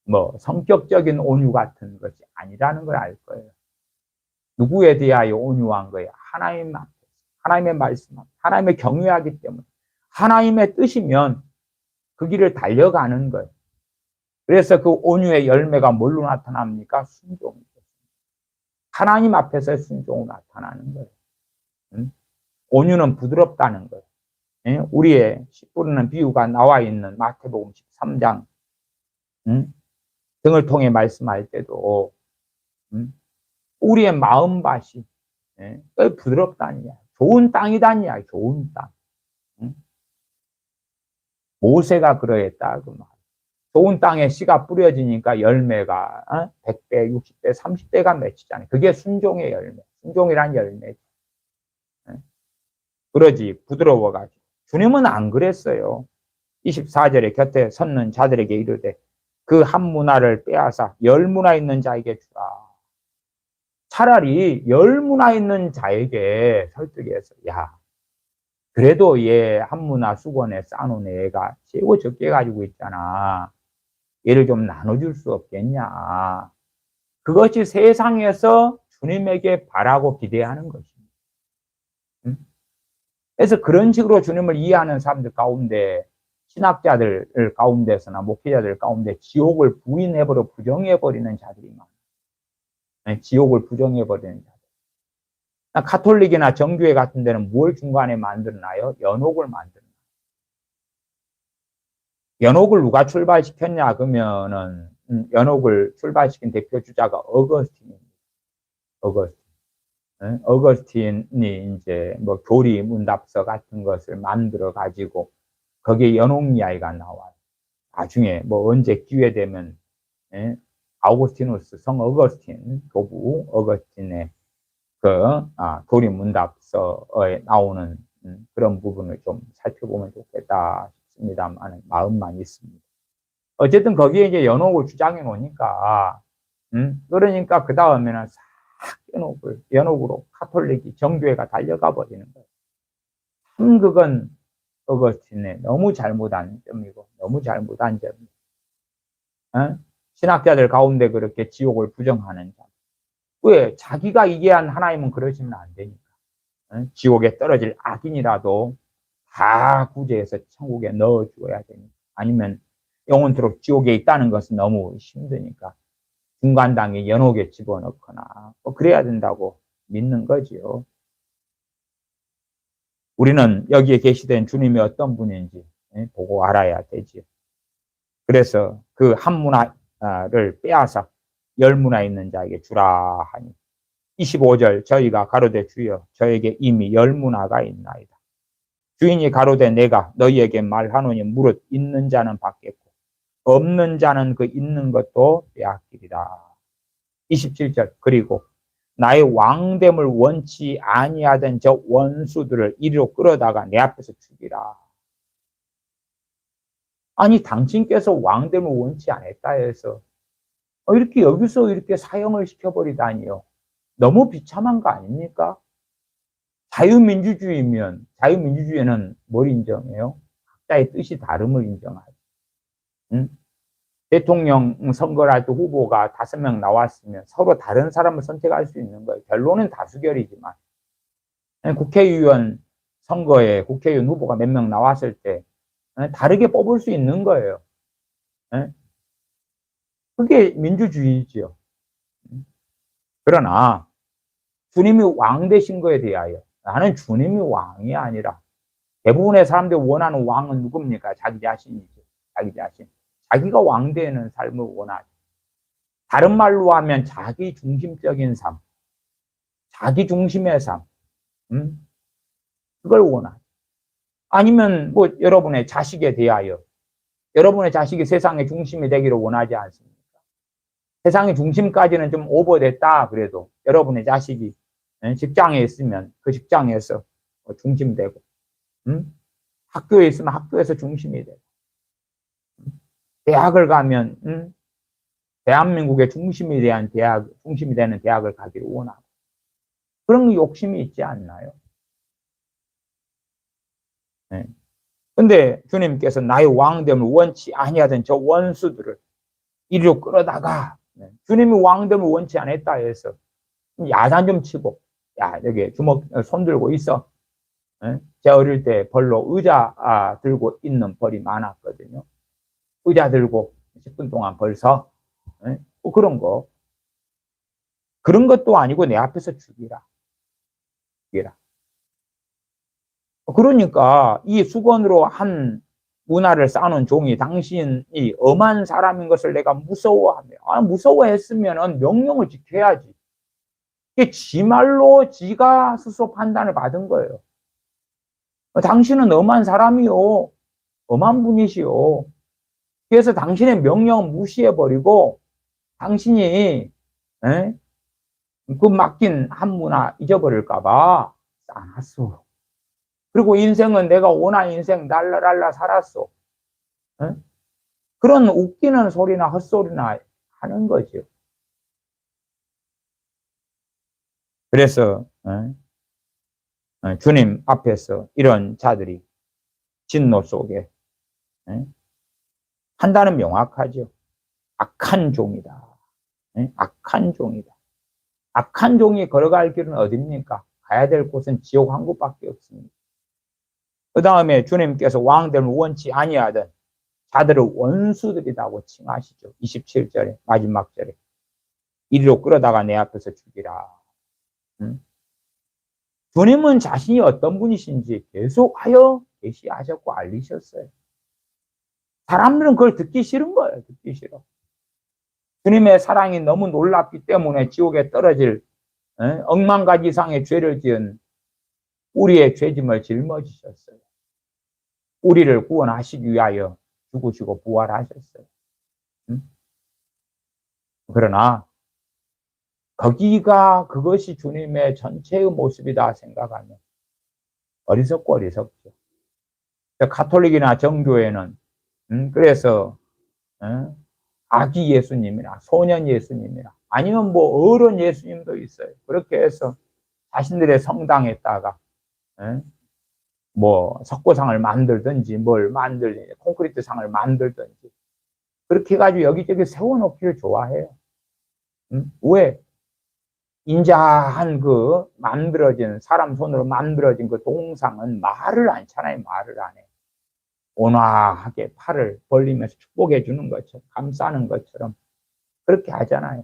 S1: 뭐 성격적인 온유 같은 것이 아니라는 걸 알 거예요. 누구에 대하여 온유한 거예요? 하나님 앞에, 하나님의 말씀 앞에, 하나님의 경외하기 때문에 하나님의 뜻이면 그 길을 달려가는 거예요. 그래서 그 온유의 열매가 뭘로 나타납니까? 순종이죠. 하나님 앞에서 순종으로 나타나는 거예요. 온유는 부드럽다는 거예요. 우리의 씨 뿌리는 비유가 나와 있는 마태복음 13장 등을 통해 말씀할 때도 우리의 마음밭이 부드럽다는 이야기, 좋은 땅이다는 이야기, 좋은 땅. 모세가 그러했다 그 말. 좋은 땅에 씨가 뿌려지니까 열매가 100배, 60배, 30배가 맺히잖아요. 그게 순종의 열매, 순종이란 열매죠. 그러지 부드러워가지고. 주님은 안 그랬어요. 24절에 곁에 섰는 자들에게 이르되 그 한 문화를 빼앗아 열 문화 있는 자에게 주라. 차라리 열 문화 있는 자에게 설득해서 야 그래도 얘 한 문화 수건에 싸놓은 애가 최고 적게 가지고 있잖아. 얘를 좀 나눠줄 수 없겠냐. 그것이 세상에서 주님에게 바라고 기대하는 것입니다. 그래서 그런 식으로 주님을 이해하는 사람들 가운데 신학자들 가운데서나 목회자들 가운데 지옥을 부인해버려 부정해버리는 자들이 많아요. 지옥을 부정해버리는 자들. 가톨릭이나 정교회 같은 데는 뭘 중간에 만들어놔요? 연옥을 만들어놔요. 연옥을 누가 출발시켰냐 그러면은 연옥을 출발시킨 대표 주자가 어거스틴입니다. 어거스틴이 이제 뭐 교리 문답서 같은 것을 만들어 가지고 거기에 연옥 이야기가 나와요. 나중에 뭐 언제 기회 되면 아우구스티누스 성 어거스틴 교부 어거스틴의 그 교리 문답서에 나오는 그런 부분을 좀 살펴보면 좋겠다 싶습니다만 마음만 있습니다. 어쨌든 거기에 이제 연옥을 주장해 놓으니까 그러니까 그 다음에는 싹 연옥으로 카톨릭이 정교회가 달려가 버리는 거예요. 참 그건 어거스틴의 너무 잘못한 점이고 너무 잘못한 점이에요. 신학자들 가운데 그렇게 지옥을 부정하는 자. 왜? 자기가 이해한 하나님은 그러시면 안 되니까. 지옥에 떨어질 악인이라도 다 구제해서 천국에 넣어줘야 되니까. 아니면 영원토록 지옥에 있다는 것은 너무 힘드니까 중간당에 연옥에 집어넣거나 뭐 그래야 된다고 믿는 거지요. 우리는 여기에 계시된 주님이 어떤 분인지 보고 알아야 되지요. 그래서 그 한 문화를 빼앗아 열 문화 있는 자에게 주라 하니 25절 저희가 가로되 주여 저에게 이미 열 문화가 있나이다. 주인이 가로되 내가 너희에게 말하노니 무릇 있는 자는 받겠고 없는 자는 그 있는 것도 빼앗기리라. 27절 그리고 나의 왕됨을 원치 아니하던 저 원수들을 이리로 끌어다가 내 앞에서 죽이라. 아니 당신께서 왕됨을 원치 않았다 해서 이렇게 여기서 이렇게 사형을 시켜버리다니요. 너무 비참한 거 아닙니까? 자유민주주의면 자유민주주의는 뭘 인정해요? 각자의 뜻이 다름을 인정하죠. 대통령 선거를 할 때 후보가 5명 나왔으면 서로 다른 사람을 선택할 수 있는 거예요. 결론은 다수결이지만. 국회의원 선거에 국회의원 후보가 몇 명 나왔을 때 다르게 뽑을 수 있는 거예요. 그게 민주주의지요. 그러나 주님이 왕 되신 거에 대하여 나는 주님이 왕이 아니라 대부분의 사람들이 원하는 왕은 누굽니까? 자기 자신이죠. 자기 자신. 자기가 왕 되는 삶을 원하죠. 다른 말로 하면 자기 중심적인 삶. 자기 중심의 삶, 그걸 원하죠. 아니면 뭐 여러분의 자식에 대하여 여러분의 자식이 세상의 중심이 되기를 원하지 않습니까? 세상의 중심까지는 좀 오버됐다 그래도 여러분의 자식이 직장에 있으면 그 직장에서 중심되고, 학교에 있으면 학교에서 중심이 되고, 대학을 가면 대한민국의 중심이 되는 대학을 가기를 원하고, 그런 욕심이 있지 않나요? 네. 근데 주님께서 나의 왕됨을 원치 아니하던 저 원수들을 이리로 끌어다가, 주님이 왕됨을 원치 않았다 해서 야단 좀 치고, 야 여기 주먹 손 들고 있어. 제가 어릴 때 벌로 의자 들고 있는 벌이 많았거든요. 의자 들고 10분 동안 벌 서. 뭐 그런 거. 그런 것도 아니고 내 앞에서 죽이라. 죽이라. 그러니까 이 수건으로 한 문화를 쌓는 종이 당신이 엄한 사람인 것을 내가 무서워하며, 무서워했으면 명령을 지켜야지. 이게 지 말로 지가 스스로 판단을 받은 거예요. 당신은 엄한 사람이요. 엄한 분이시요. 그래서 당신의 명령을 무시해버리고 당신이 그 맡긴 한 문화 잊어버릴까봐 쌓았어. 그리고 인생은 내가 원한 인생 날라랄라 살았어. 그런 웃기는 소리나 헛소리나 하는 거죠. 그래서 주님 앞에서 이런 자들이 진노 속에 판단은 명확하죠. 악한 종이다. 악한 종이다. 악한 종이 걸어갈 길은 어딥니까? 가야 될 곳은 지옥 한 곳밖에 없습니다. 그 다음에 주님께서 왕됨을 원치 아니하던 자들을 원수들이라고 칭하시죠. 27절에 마지막 절에 이리로 끌어다가 내 앞에서 죽이라. 주님은 자신이 어떤 분이신지 계속하여 계시하셨고 알리셨어요. 사람들은 그걸 듣기 싫은 거예요. 듣기 싫어. 주님의 사랑이 너무 놀랍기 때문에 지옥에 떨어질 억만 가지 이상의 죄를 지은 우리의 죄짐을 짊어지셨어요. 우리를 구원하시기 위하여 죽으시고 부활하셨어요. 그러나 그것이 주님의 전체의 모습이다 생각하면 어리석고 어리석죠. 가톨릭이나 정교회는 그래서 아기 예수님이나 소년 예수님이나 아니면 뭐 어른 예수님도 있어요. 그렇게 해서 자신들의 성당에다가 뭐 석고상을 만들든지 뭘 만들든지 콘크리트 상을 만들든지 그렇게 해가지고 여기저기 세워놓기를 좋아해요. 왜? 인자한 그 만들어진 사람 손으로 만들어진 그 동상은 말을 않잖아요. 말을 안 해. 온화하게 팔을 벌리면서 축복해 주는 것처럼 감싸는 것처럼 그렇게 하잖아요.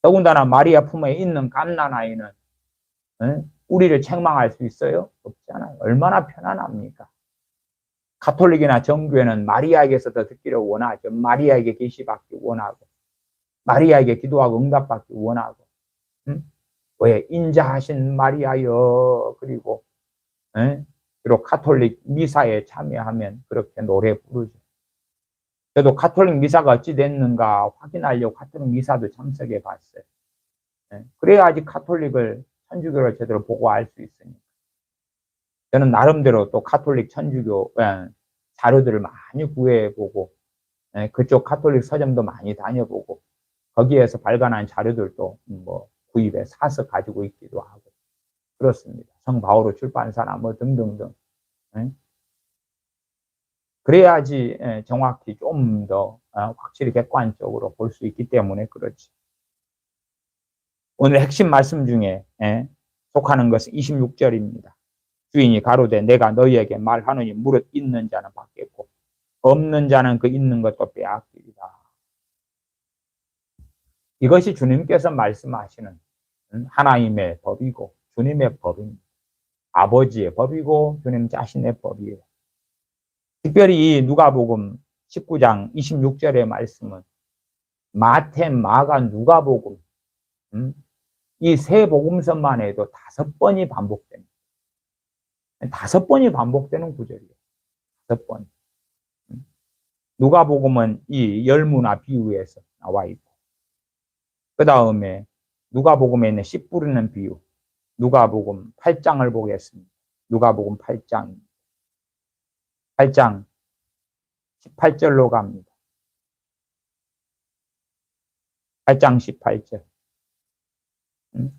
S1: 더군다나 마리아 품에 있는 갓난아이는 우리를 책망할 수 있어요? 없잖아요. 얼마나 편안합니까? 가톨릭이나 정교회는 마리아에게서 더 듣기를 원하죠. 마리아에게 계시받기 원하고 마리아에게 기도하고 응답받기 원하고 왜? 인자하신 마리아여. 그리고 가톨릭 미사에 참여하면 그렇게 노래 부르죠. 저도 가톨릭 미사가 어찌 됐는가 확인하려고 가톨릭 미사도 참석해 봤어요. 그래야지 가톨릭을 천주교를 제대로 보고 알 수 있으니까. 저는 나름대로 또 가톨릭 천주교 자료들을 많이 구해보고 그쪽 가톨릭 서점도 많이 다녀보고 거기에서 발간한 자료들도 뭐 구입해 사서 가지고 있기도 하고 그렇습니다. 성바오로 출판사나 뭐 등등등. 그래야지 정확히 좀 더 확실히 객관적으로 볼 수 있기 때문에 그렇지. 오늘 핵심 말씀 중에 속하는 것은 26절입니다. 주인이 가로되 내가 너희에게 말하노니 무릇 있는 자는 받겠고 없는 자는 그 있는 것도 빼앗기리라. 이것이 주님께서 말씀하시는 하나님의 법이고 주님의 법입니다. 아버지의 법이고 주님 자신의 법이에요. 특별히 이 누가복음 19장 26절의 말씀은 마태, 마가, 누가복음 이 세 복음서만 해도 5번이 반복됩니다. 5번이 반복되는 구절이에요. 5번. 누가복음은 이 열무나 비유에서 나와 있고, 그 다음에 누가복음에 있는 씨 뿌리는 비유, 누가복음 8장을 보겠습니다. 누가복음 8장 18절로 갑니다. 8장 18절.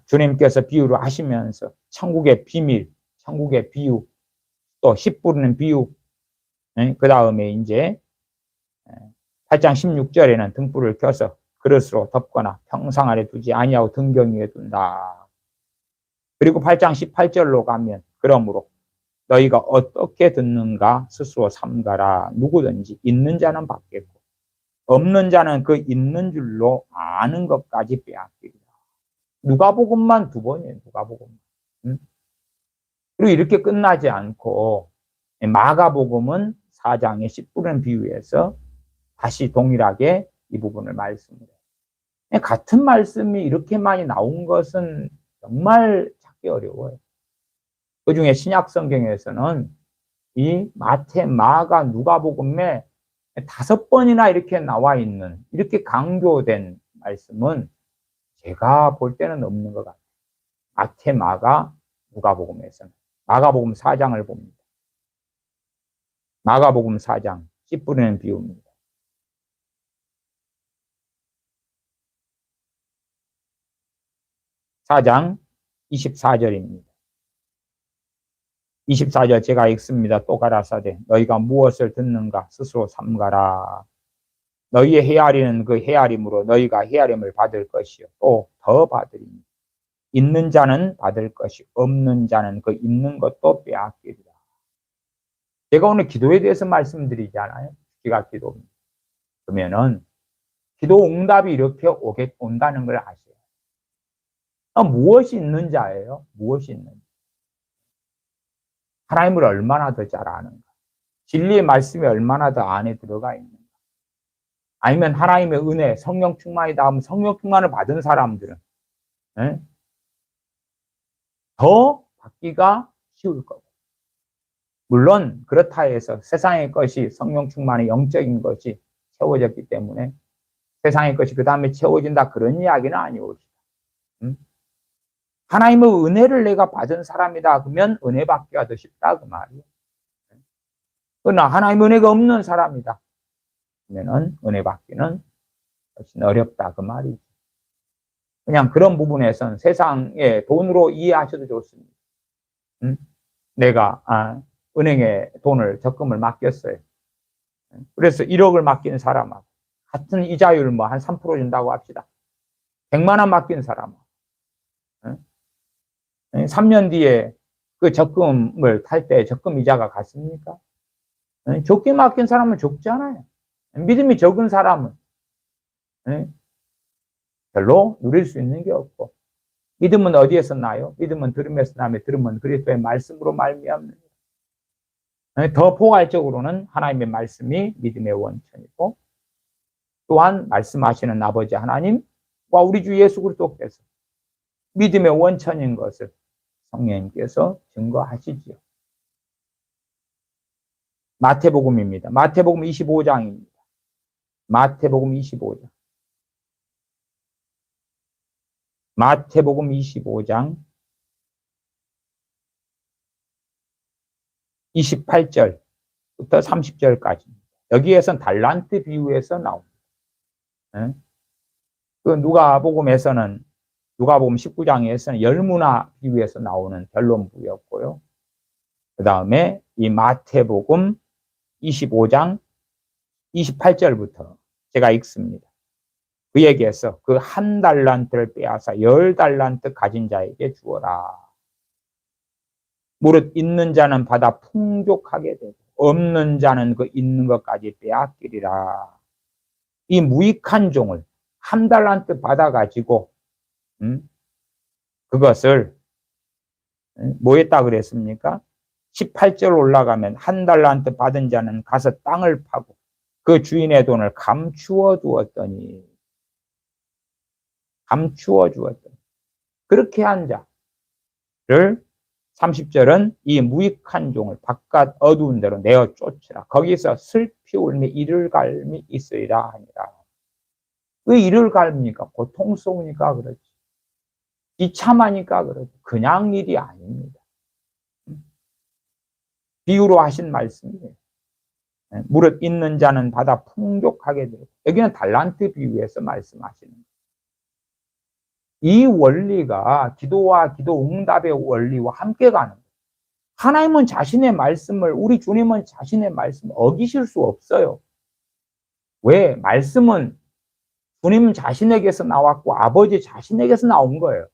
S1: 주님께서 비유를 하시면서 천국의 비밀, 천국의 비유, 또 씨 뿌리는 비유, 그 다음에 이제 8장 16절에는 등불을 켜서 그릇으로 덮거나 평상 아래 두지 아니하고 등경 위에 둔다. 그리고 8장 18절로 가면 그러므로 너희가 어떻게 듣는가 스스로 삼가라. 누구든지 있는 자는 받겠고 없는 자는 그 있는 줄로 아는 것까지 빼앗기리라. 누가복음만 2번이에요. 누가복음. 그리고 이렇게 끝나지 않고 마가복음은 4장의 씨 뿌리는 비유에서 다시 동일하게 이 부분을 말씀을 해요. 같은 말씀이 이렇게 많이 나온 것은 정말 찾기 어려워요. 그 중에 신약 성경에서는 이 마태, 마가, 누가복음에 5번이나 이렇게 나와 있는, 이렇게 강조된 말씀은 제가 볼 때는 없는 것 같아요. 마태, 마가, 누가복음에서는. 마가복음 4장을 봅니다. 마가복음 4장, 씨 뿌리는 비유입니다. 4장 24절입니다. 24절 제가 읽습니다. 또 가라사대 너희가 무엇을 듣는가 스스로 삼가라. 너희의 헤아리는 그 헤아림으로 너희가 헤아림을 받을 것이요 또 더 받으리니 있는 자는 받을 것이 없는 자는 그 있는 것도 빼앗기리라. 제가 오늘 기도에 대해서 말씀드리잖아요. 기가 기도입니다. 그러면은 기도 응답이 이렇게 온다는 걸 아셔요. 무엇이 있는 자예요? 무엇이 있는 자? 하나님을 얼마나 더 잘 아는가? 진리의 말씀이 얼마나 더 안에 들어가 있는가? 아니면 하나님의 은혜, 성령 충만이다 하면 성령 충만을 받은 사람들은 더 받기가 쉬울 거고. 물론 그렇다 해서 세상의 것이 성령 충만의 영적인 것이 채워졌기 때문에 세상의 것이 그 다음에 채워진다 그런 이야기는 아니옵니다. 하나님의 은혜를 내가 받은 사람이다 그러면 은혜 받기가 더 쉽다 그 말이에요. 그러나 하나님의 은혜가 없는 사람이다 그러면 은혜 받기는 훨씬 어렵다 그 말이죠. 그냥 그런 부분에선 세상의 돈으로 이해하셔도 좋습니다. 내가 은행에 돈을 적금을 맡겼어요. 그래서 1억을 맡긴 사람하고 같은 이자율 뭐 한 3% 준다고 합시다. 100만 원 맡긴 사람하고 3년 뒤에 그 적금을 탈 때 적금 이자가 같습니까? 적게 맡긴 사람은 적잖아요. 믿음이 적은 사람은 별로 누릴 수 있는 게 없고, 믿음은 어디에서 나요? 믿음은 들음에서 나며 들음은 그리스도의 말씀으로 말미암습니다. 더 포괄적으로는 하나님의 말씀이 믿음의 원천이고, 또한 말씀하시는 아버지 하나님과 우리 주 예수 그리스도께서 믿음의 원천인 것을 성령님께서 증거하시지요. 마태복음입니다. 마태복음 25장입니다. 마태복음 25장. 마태복음 25장 28절부터 30절까지입니다. 여기에선 달란트 비유에서 나옵니다. 그 누가복음에서는 누가복음 19장에서는 열무나 비유에서 나오는 변론부였고요. 그 다음에 이 마태복음 25장 28절부터 제가 읽습니다. 그에게서 그 1달란트를 빼앗아 10달란트 가진 자에게 주어라. 무릇 있는 자는 받아 풍족하게 되고 없는 자는 그 있는 것까지 빼앗기리라. 이 무익한 종을 1달란트 받아가지고 그것을 뭐 했다 그랬습니까? 18절 올라가면 1달란트 받은 자는 가서 땅을 파고 그 주인의 돈을 감추어 주었더니 그렇게 한 자를 30절은 이 무익한 종을 바깥 어두운 데로 내어 쫓으라. 거기서 슬피 울며 이를 갈미 있으리라 하니라. 왜 이를 갈입니까? 고통스러우니까 그렇지. 비참하니까 그렇지. 그냥 일이 아닙니다. 비유로 하신 말씀이에요. 무릇 있는 자는 받아 풍족하게 되고, 여기는 달란트 비유에서 말씀하시는 거예요. 이 원리가 기도와 기도 응답의 원리와 함께 가는 거예요. 하나님은 자신의 말씀을, 우리 주님은 자신의 말씀을 어기실 수 없어요. 왜? 말씀은 주님 자신에게서 나왔고 아버지 자신에게서 나온 거예요.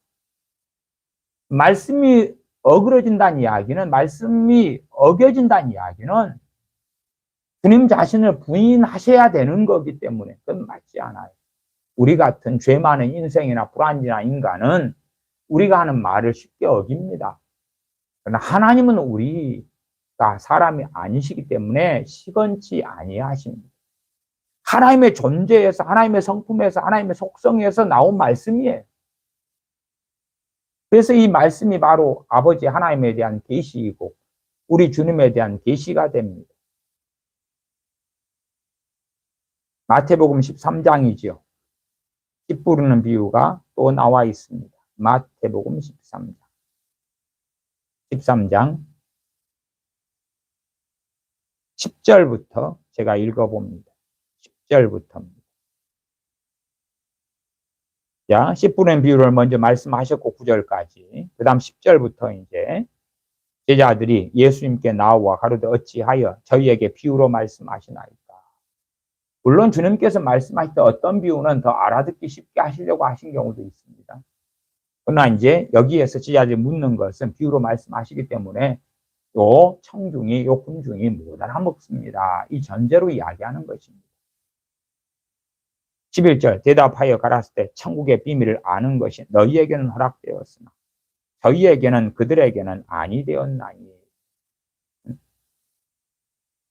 S1: 말씀이 어그러진다는 이야기는, 말씀이 어겨진다는 이야기는 주님 자신을 부인하셔야 되는 거기 때문에 그건 맞지 않아요. 우리 같은 죄 많은 인생이나 불안지나 인간은 우리가 하는 말을 쉽게 어깁니다. 그러나 하나님은 우리가 사람이 아니시기 때문에 시건치 아니하십니다. 하나님의 존재에서, 하나님의 성품에서, 하나님의 속성에서 나온 말씀이에요. 그래서 이 말씀이 바로 아버지 하나님에 대한 계시이고 우리 주님에 대한 계시가 됩니다. 마태복음 13장이죠. 씨 뿌리는 비유가 또 나와 있습니다. 마태복음 13장 10절부터 제가 읽어봅니다. 10절부터입니다. 자, 씨 뿌리는 비유를 먼저 말씀하셨고 9절까지, 그 다음 10절부터 이제 제자들이 예수님께 나와 가로되 어찌하여 저희에게 비유로 말씀하시나이까. 물론 주님께서 말씀하실 때 어떤 비유는 더 알아듣기 쉽게 하시려고 하신 경우도 있습니다. 그러나 이제 여기에서 제자들이 묻는 것은 비유로 말씀하시기 때문에 요 청중이, 요 군중이 못 알아먹습니다. 이 전제로 이야기하는 것입니다. 11절 대답하여 가라사대 때 천국의 비밀을 아는 것이 너희에게는 허락되었으나 저희에게는 그들에게는 아니 되었나니.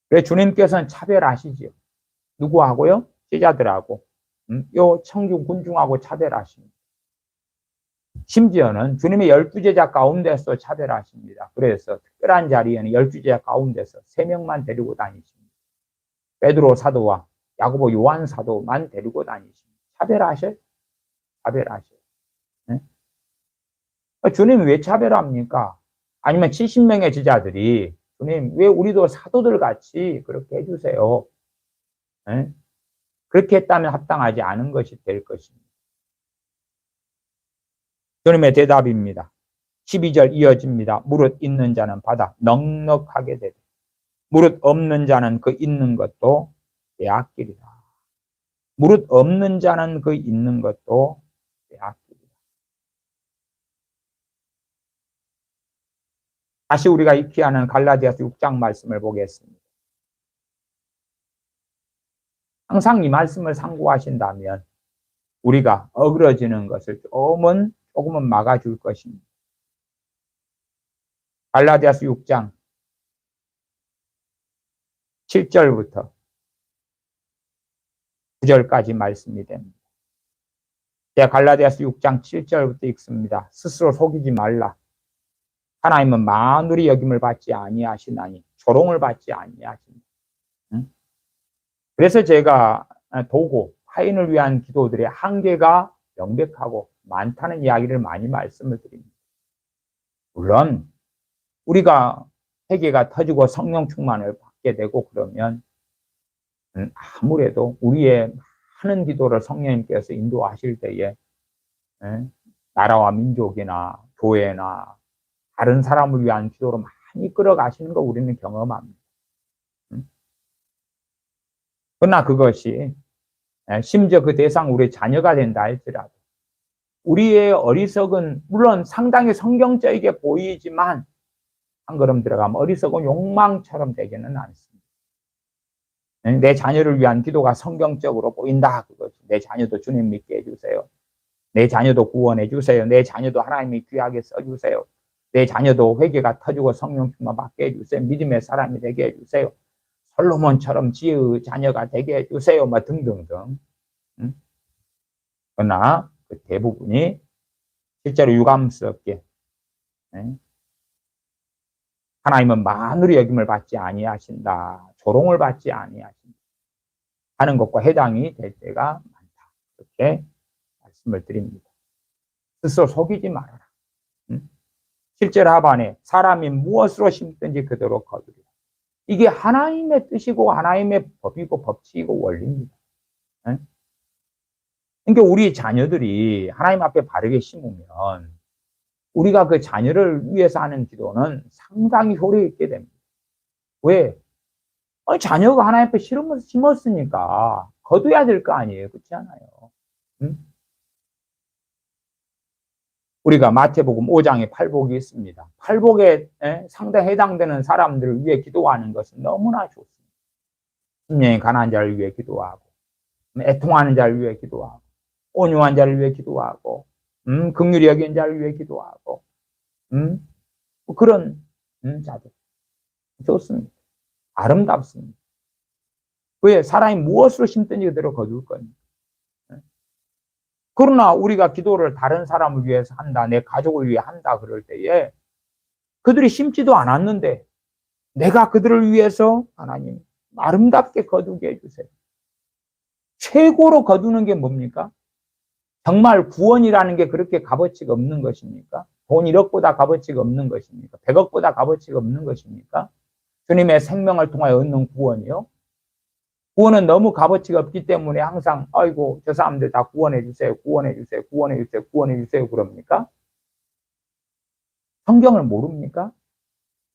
S1: 그래 주님께서는 차별하시지요. 누구하고요? 제자들하고. 요 청중 군중하고 차별하십니다. 심지어는 주님의 12제자 가운데서 차별하십니다. 그래서 특별한 자리에는 12제자 가운데서 3명만 데리고 다니십니다. 베드로 사도와 야고보 요한 사도만 데리고 다니십니다. 차별하셔요? 차별하셔요. 네? 주님 왜 차별합니까? 아니면 70명의 제자들이 주님 왜 우리도 사도들 같이 그렇게 해주세요. 네? 그렇게 했다면 합당하지 않은 것이 될 것입니다. 주님의 대답입니다. 12절 이어집니다. 무릇 있는 자는 받아 넉넉하게 되되 무릇 없는 자는 그 있는 것도 빼앗기리라. 무릇 없는 자는 그 있는 것도 빼앗기리라. 다시 우리가 익히 하는 갈라디아서 6장 말씀을 보겠습니다. 항상 이 말씀을 상고하신다면 우리가 어그러지는 것을 조금은 막아줄 것입니다. 갈라디아서 6장 7절부터 9절까지 말씀이 됩니다. 제가 갈라디아서 6장 7절부터 읽습니다. 스스로 속이지 말라. 하나님은 만물이 여김을 받지 아니하시나니 조롱을 받지 아니하시니. 그래서 제가 도고 하인을 위한 기도들의 한계가 명백하고 많다는 이야기를 많이 말씀을 드립니다. 물론 우리가 회개가 터지고 성령 충만을 받게 되고 그러면 아무래도 우리의 많은 기도를 성령님께서 인도하실 때에 나라와 민족이나 교회나 다른 사람을 위한 기도로 많이 끌어가시는 거 우리는 경험합니다. 그러나 그것이 심지어 그 대상 우리의 자녀가 된다 할지라도 우리의 어리석은, 물론 상당히 성경적이게 보이지만 한 걸음 들어가면 어리석은 욕망처럼 되지는 않습니다. 내 자녀를 위한 기도가 성경적으로 보인다 그거죠. 내 자녀도 주님 믿게 해주세요. 내 자녀도 구원해 주세요. 내 자녀도 하나님이 귀하게 써주세요. 내 자녀도 회개가 터지고 성령 충만 받게 해주세요. 믿음의 사람이 되게 해주세요. 솔로몬처럼 지혜의 자녀가 되게 해주세요. 뭐 등등등. 그러나 그 대부분이 실제로 유감스럽게 하나님은 만으로 여김을 받지 아니하신다. 조롱을 받지 아니하신다. 하는 것과 해당이 될 때가 많다. 그렇게 말씀을 드립니다. 스스로 속이지 말아라. 실제로 하반에 사람이 무엇으로 심든지 그대로 거두리라. 이게 하나님의 뜻이고 하나님의 법이고 법칙이고 원리입니다. 그러니까 우리 자녀들이 하나님 앞에 바르게 심으면 우리가 그 자녀를 위해서 하는 기도는 상당히 효력 있게 됩니다. 왜? 자녀가 하나님 앞에 심었으니까 거둬야 될 거 아니에요. 그렇지 않아요? 응? 우리가 마태복음 5장에 팔복이 있습니다. 팔복에 상당히 해당되는 사람들을 위해 기도하는 것은 너무나 좋습니다. 심령이 가난한 자를 위해 기도하고, 애통하는 자를 위해 기도하고, 온유한 자를 위해 기도하고, 긍휼히 여긴 자를 위해 기도하고, 그런 자들 좋습니다. 아름답습니다. 왜? 사람이 무엇으로 심든지 그대로 거둘 겁니다. 그러나 우리가 기도를 다른 사람을 위해서 한다, 내 가족을 위해 한다 그럴 때에 그들이 심지도 않았는데 내가 그들을 위해서 하나님 아름답게 거두게 해주세요. 최고로 거두는 게 뭡니까? 정말 구원이라는 게 그렇게 값어치가 없는 것입니까? 돈 1억보다 값어치가 없는 것입니까? 100억보다 값어치가 없는 것입니까? 주님의 생명을 통하여 얻는 구원이요? 구원은 너무 값어치가 없기 때문에 항상 아이고 저 사람들 다 구원해 주세요, 구원해 주세요, 구원해 주세요, 구원해 주세요 그럽니까? 성경을 모릅니까?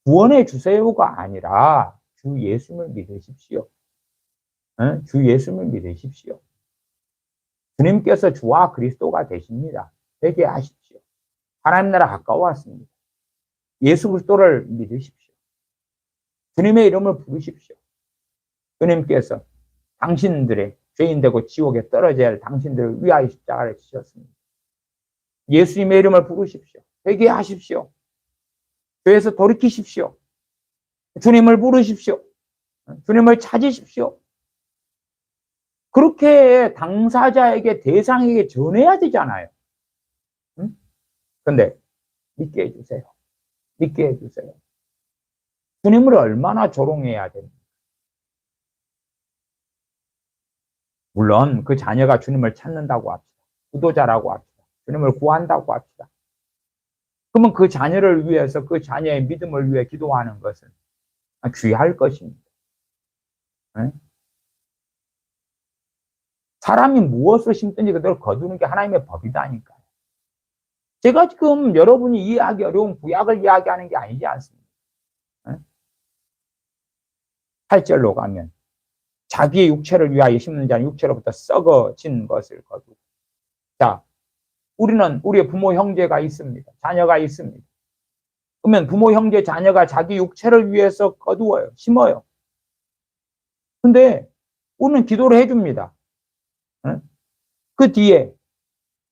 S1: 구원해 주세요가 아니라 주 예수를 믿으십시오. 주 예수를 믿으십시오. 주님께서 주와 그리스도가 되십니다. 되게 하십시오. 하나님 나라 가까웠습니다. 예수 그리스도를 믿으십시오. 주님의 이름을 부르십시오. 주님께서 당신들의 죄인 되고 지옥에 떨어져야 할 당신들을 위하여 십자가를 지셨습니다. 예수님의 이름을 부르십시오. 회개하십시오. 죄에서 돌이키십시오. 주님을 부르십시오. 주님을 찾으십시오. 그렇게 당사자에게 대상에게 전해야 되잖아요. 그런데 믿게 해주세요. 믿게 해주세요. 주님을 얼마나 조롱해야 됩니까? 물론 그 자녀가 주님을 찾는다고 합시다. 구도자라고 합시다. 주님을 구한다고 합시다. 그러면 그 자녀를 위해서 그 자녀의 믿음을 위해 기도하는 것은 귀할 것입니다. 사람이 무엇을 심든지 그대로 거두는 게 하나님의 법이다니까요. 제가 지금 여러분이 이해하기 어려운 구약을 이야기하는 게 아니지 않습니까? 8절로 가면 자기의 육체를 위하여 심는 자는 육체로부터 썩어진 것을 거두고. 자, 우리는 우리의 부모 형제가 있습니다. 자녀가 있습니다. 그러면 부모 형제 자녀가 자기 육체를 위해서 거두어요. 심어요. 근데 우리는 기도를 해줍니다. 그 뒤에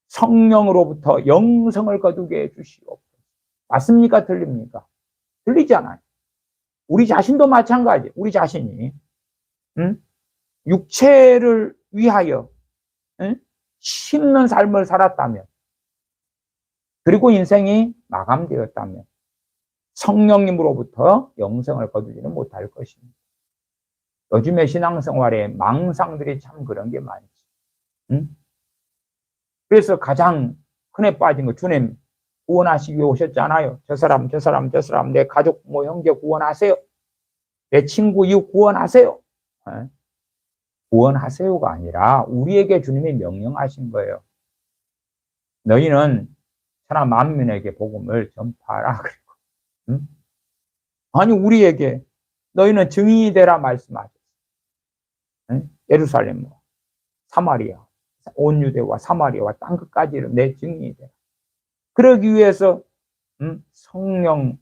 S1: 성령으로부터 영성을 거두게 해주시옵소서. 맞습니까? 틀립니까? 틀리잖아요. 우리 자신도 마찬가지. 우리 자신이 육체를 위하여 심는 삶을 살았다면, 그리고 인생이 마감되었다면 성령님으로부터 영성을 거두지는 못할 것입니다. 요즘의 신앙생활에 망상들이 참 그런 게 많지. 그래서 가장 흔해 빠진 거, 주님 구원하시기 위해 오셨잖아요. 저 사람 내 가족 뭐 형제 구원하세요. 내 친구 이웃 구원하세요. 구원하세요가 아니라 우리에게 주님이 명령하신 거예요. 너희는 천하 만민에게 복음을 전파하라. 그리고 아니 우리에게 너희는 증인이 되라 말씀하셨어요. 예루살렘, 사마리아, 온 유대와 사마리아와 땅끝까지를 내 증인이 되라. 그러기 위해서 성령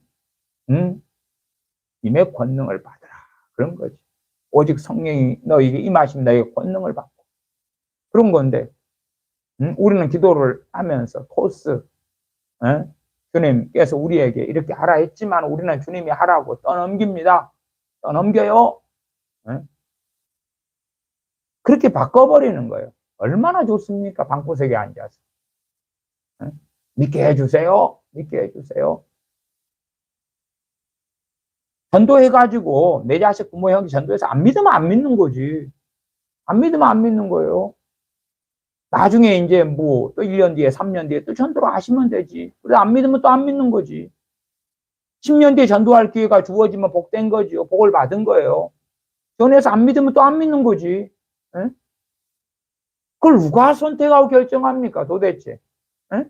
S1: 님의 권능을 받으라. 그런 거지. 오직 성령이 너에게 임하시면 너에게 권능을 받고. 그런 건데 우리는 기도를 하면서 토스 주님께서 우리에게 이렇게 하라 했지만 우리는 주님이 하라고 떠넘깁니다. 떠넘겨요. 그렇게 바꿔버리는 거예요. 얼마나 좋습니까? 방구석에 앉아서. 믿게 해주세요. 믿게 해주세요. 전도해가지고 내 자식 부모 형제 전도해서 안 믿으면 안 믿는 거지. 안 믿으면 안 믿는 거예요. 나중에 이제 뭐 또 1년 뒤에 3년 뒤에 또 전도를 하시면 되지. 그래 안 믿으면 또 안 믿는 거지. 10년 뒤에 전도할 기회가 주어지면 복된 거지요. 복을 받은 거예요. 전에서 안 믿으면 또 안 믿는 거지. 에? 그걸 누가 선택하고 결정합니까 도대체? 에?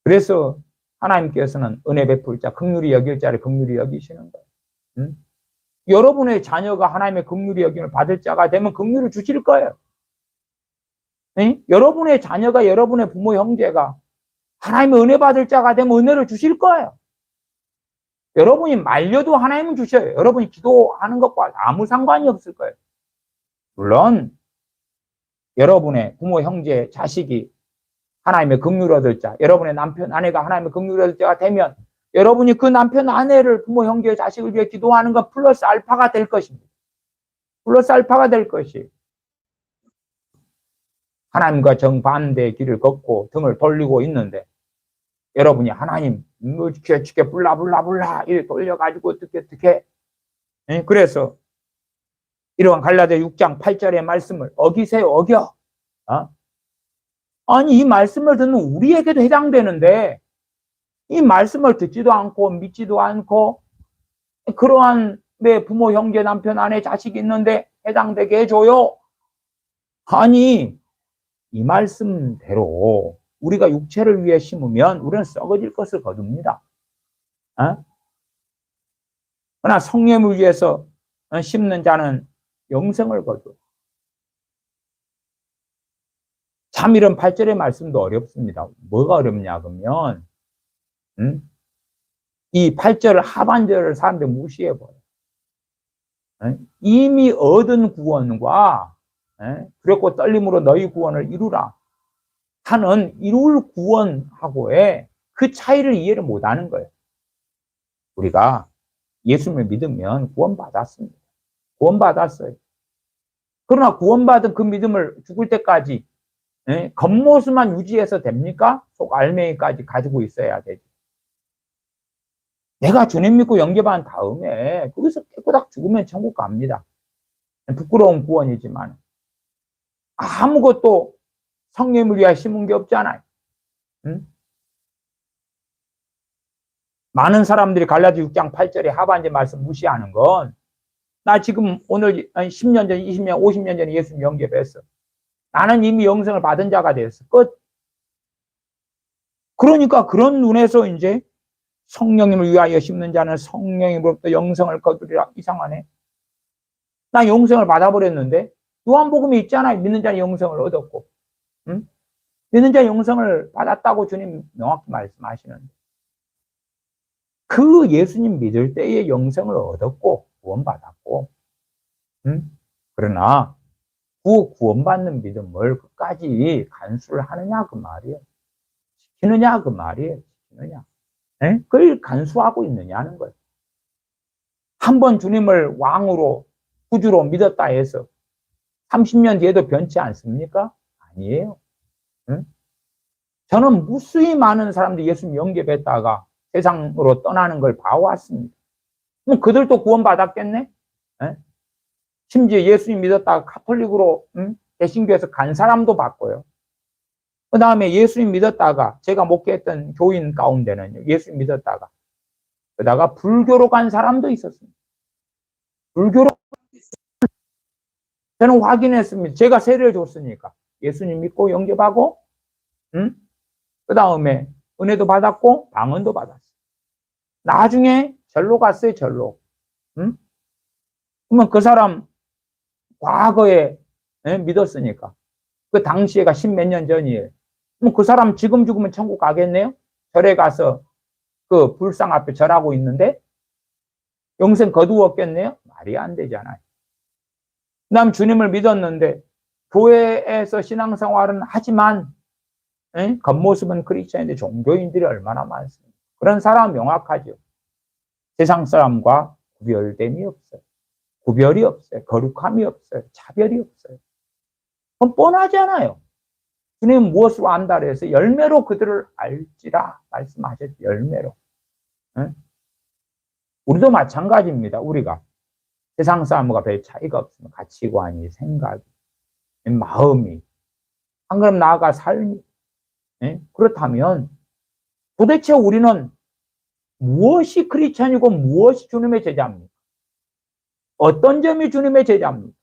S1: 그래서 하나님께서는 은혜 베풀 자, 긍휼히 여길 자를 긍휼히 여기시는 거예요. 응? 여러분의 자녀가 하나님의 긍휼히 여김을 받을 자가 되면 긍휼을 주실 거예요. 응? 여러분의 자녀가 여러분의 부모 형제가 하나님의 은혜 받을 자가 되면 은혜를 주실 거예요. 여러분이 말려도 하나님은 주셔요. 여러분이 기도하는 것과 아무 상관이 없을 거예요. 물론 여러분의 부모 형제 자식이 하나님의 긍휼을 얻을 자, 여러분의 남편 아내가 하나님의 긍휼을 얻을 자가 되면 여러분이 그 남편 아내를 부모 형제 자식을 위해 기도하는 건 플러스 알파가 될 것입니다. 플러스 알파가 될 것이 하나님과 정반대의 길을 걷고 등을 돌리고 있는데 여러분이 하나님 뭐 지게 불라불라불라 이렇게 돌려가지고 어떻게 그래서 이러한 갈라디아 6장 8절의 말씀을 어기세요. 어겨. 아니 이 말씀을 듣는 우리에게도 해당되는데 이 말씀을 듣지도 않고 믿지도 않고 그러한 내 부모 형제 남편 아내 자식이 있는데 해당되게 해줘요. 아니 이 말씀대로 우리가 육체를 위해 심으면 우리는 썩어질 것을 거둡니다. 그러나 성령을 위해서 심는 자는 영생을 거둬. 참이런 8절의 말씀도 어렵습니다. 뭐가 어렵냐 그러면 이 8절 하반절을 사람들이 무시해버려요. 이미 얻은 구원과 그렇고 떨림으로 너희 구원을 이루라 하는 이룰 구원하고의 그 차이를 이해를 못하는 거예요. 우리가 예수님을 믿으면 구원받았습니다. 구원받았어요. 그러나 구원받은 그 믿음을 죽을 때까지 겉모습만 유지해서 됩니까? 속 알맹이까지 가지고 있어야 되지. 내가 주님 믿고 영접한 다음에 거기서 깨꼬닥 죽으면 천국 갑니다. 부끄러운 구원이지만 아무것도 성령을 위하여 심은 게 없잖아요. 응? 많은 사람들이 갈라디아 6장 8절의 하반절 말씀 무시하는 건 나 지금 오늘 10년 전, 20년, 50년 전에 예수님 영접했어. 나는 이미 영생을 받은 자가 됐어. 끝. 그러니까 그런 눈에서 이제 성령님을 위하여 심는 자는 성령님으로부터 영생을 거두리라. 이상하네. 나 영생을 받아버렸는데 요한복음이 있잖아요. 믿는 자는 영생을 얻었고. 응? 믿는 자 영생을 받았다고 주님 명확히 말씀하시는데 그 예수님 믿을 때에 영생을 얻었고 구원받았고 그러나 그 구원받는 믿음을 끝까지 간수를 하느냐 그 말이에요. 지키느냐 그 말이에요. 지키느냐. 그걸 간수하고 있느냐는 거예요. 한번 주님을 왕으로 구주로 믿었다 해서 30년 뒤에도 변치 않습니까? 아니에요. 저는 무수히 많은 사람들이 예수님 영접했다가 세상으로 떠나는 걸 봐왔습니다. 그럼 그들도 구원받았겠네? 심지어 예수님 믿었다가 카톨릭으로 개신교에서 간 사람도 봤고요. 그 다음에 예수님 믿었다가 제가 목회했던 교인 가운데는 예수님 믿었다가 그러다가 불교로 간 사람도 있었습니다. 불교로 저는 확인했습니다. 제가 세례를 줬으니까 예수님 믿고 영접하고 그 다음에 은혜도 받았고 방언도 받았어요. 나중에 절로 갔어요. 절로. 그러면 그 사람 과거에 믿었으니까 그 당시에가 10몇 년 전이에요. 그럼 그 사람 지금 죽으면 천국 가겠네요? 절에 가서 그 불상 앞에 절하고 있는데 영생 거두었겠네요? 말이 안 되잖아요. 난 주님을 믿었는데 교회에서 신앙생활은 하지만 겉모습은 크리스천인데 종교인들이 얼마나 많습니까? 그런 사람은 명확하죠. 세상 사람과 구별됨이 없어요. 구별이 없어요. 거룩함이 없어요. 차별이 없어요. 그건 뻔하잖아요. 주님 무엇으로 안다 그래서 열매로 그들을 알지라 말씀하셨죠. 열매로. 응? 우리도 마찬가지입니다. 우리가 세상 사람과 별 차이가 없습니다. 가치관이, 생각이, 마음이, 한 걸음 나아가 삶이. 예? 그렇다면 도대체 우리는 무엇이 크리스천이고 무엇이 주님의 제자입니까? 어떤 점이 주님의 제자입니까?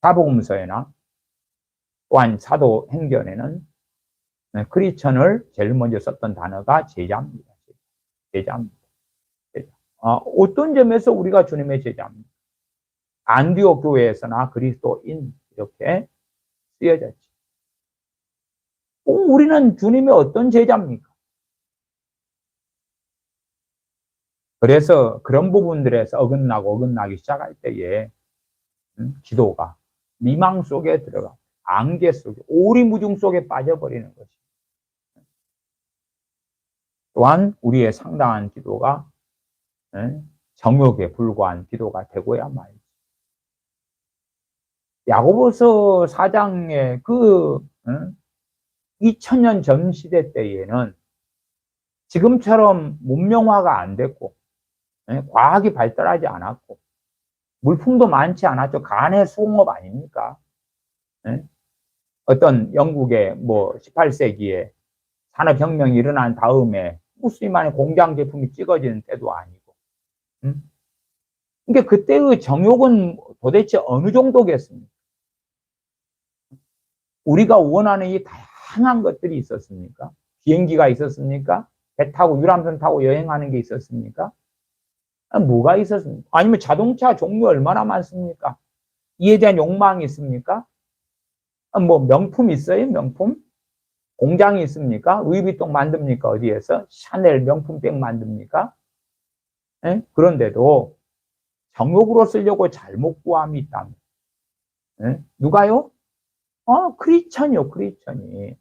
S1: 사복음서에나 또한 사도행전에는 크리스천을 제일 먼저 썼던 단어가 제자입니다. 제자입니다. 제자. 어떤 점에서 우리가 주님의 제자입니까? 안디옥 교회에서나 그리스도인 이렇게 쓰여졌지. 우리는 주님의 어떤 제자입니까? 그래서 그런 부분들에서 어긋나기 시작할 때에 기도가 미망 속에 들어가 안개 속에 오리무중 속에 빠져버리는 것이. 또한 우리의 상당한 기도가 정욕에 불과한 기도가 되고야 말이지. 야고보서 4장의 그 2000년 전 시대 때에는 지금처럼 문명화가 안 됐고 과학이 발달하지 않았고 물품도 많지 않았죠. 간의 수공업 아닙니까? 어떤 영국의 뭐 18세기에 산업혁명이 일어난 다음에 무수히많은 공장 제품이 찍어지는 때도 아니고. 그러니까 그때의 정욕은 도대체 어느 정도겠습니까? 우리가 원하는 이 다양한 것들이 있었습니까? 비행기가 있었습니까? 배 타고 유람선 타고 여행하는 게 있었습니까? 뭐가 있었습니까? 아니면 자동차 종류 얼마나 많습니까? 이에 대한 욕망이 있습니까? 뭐 명품 있어요? 명품? 공장이 있습니까? 루이비통 만듭니까? 어디에서? 샤넬 명품백 만듭니까? 에? 그런데도 정욕으로 쓰려고 잘못 구함이 있다면 누가요? 크리스천이요. 크리스천이.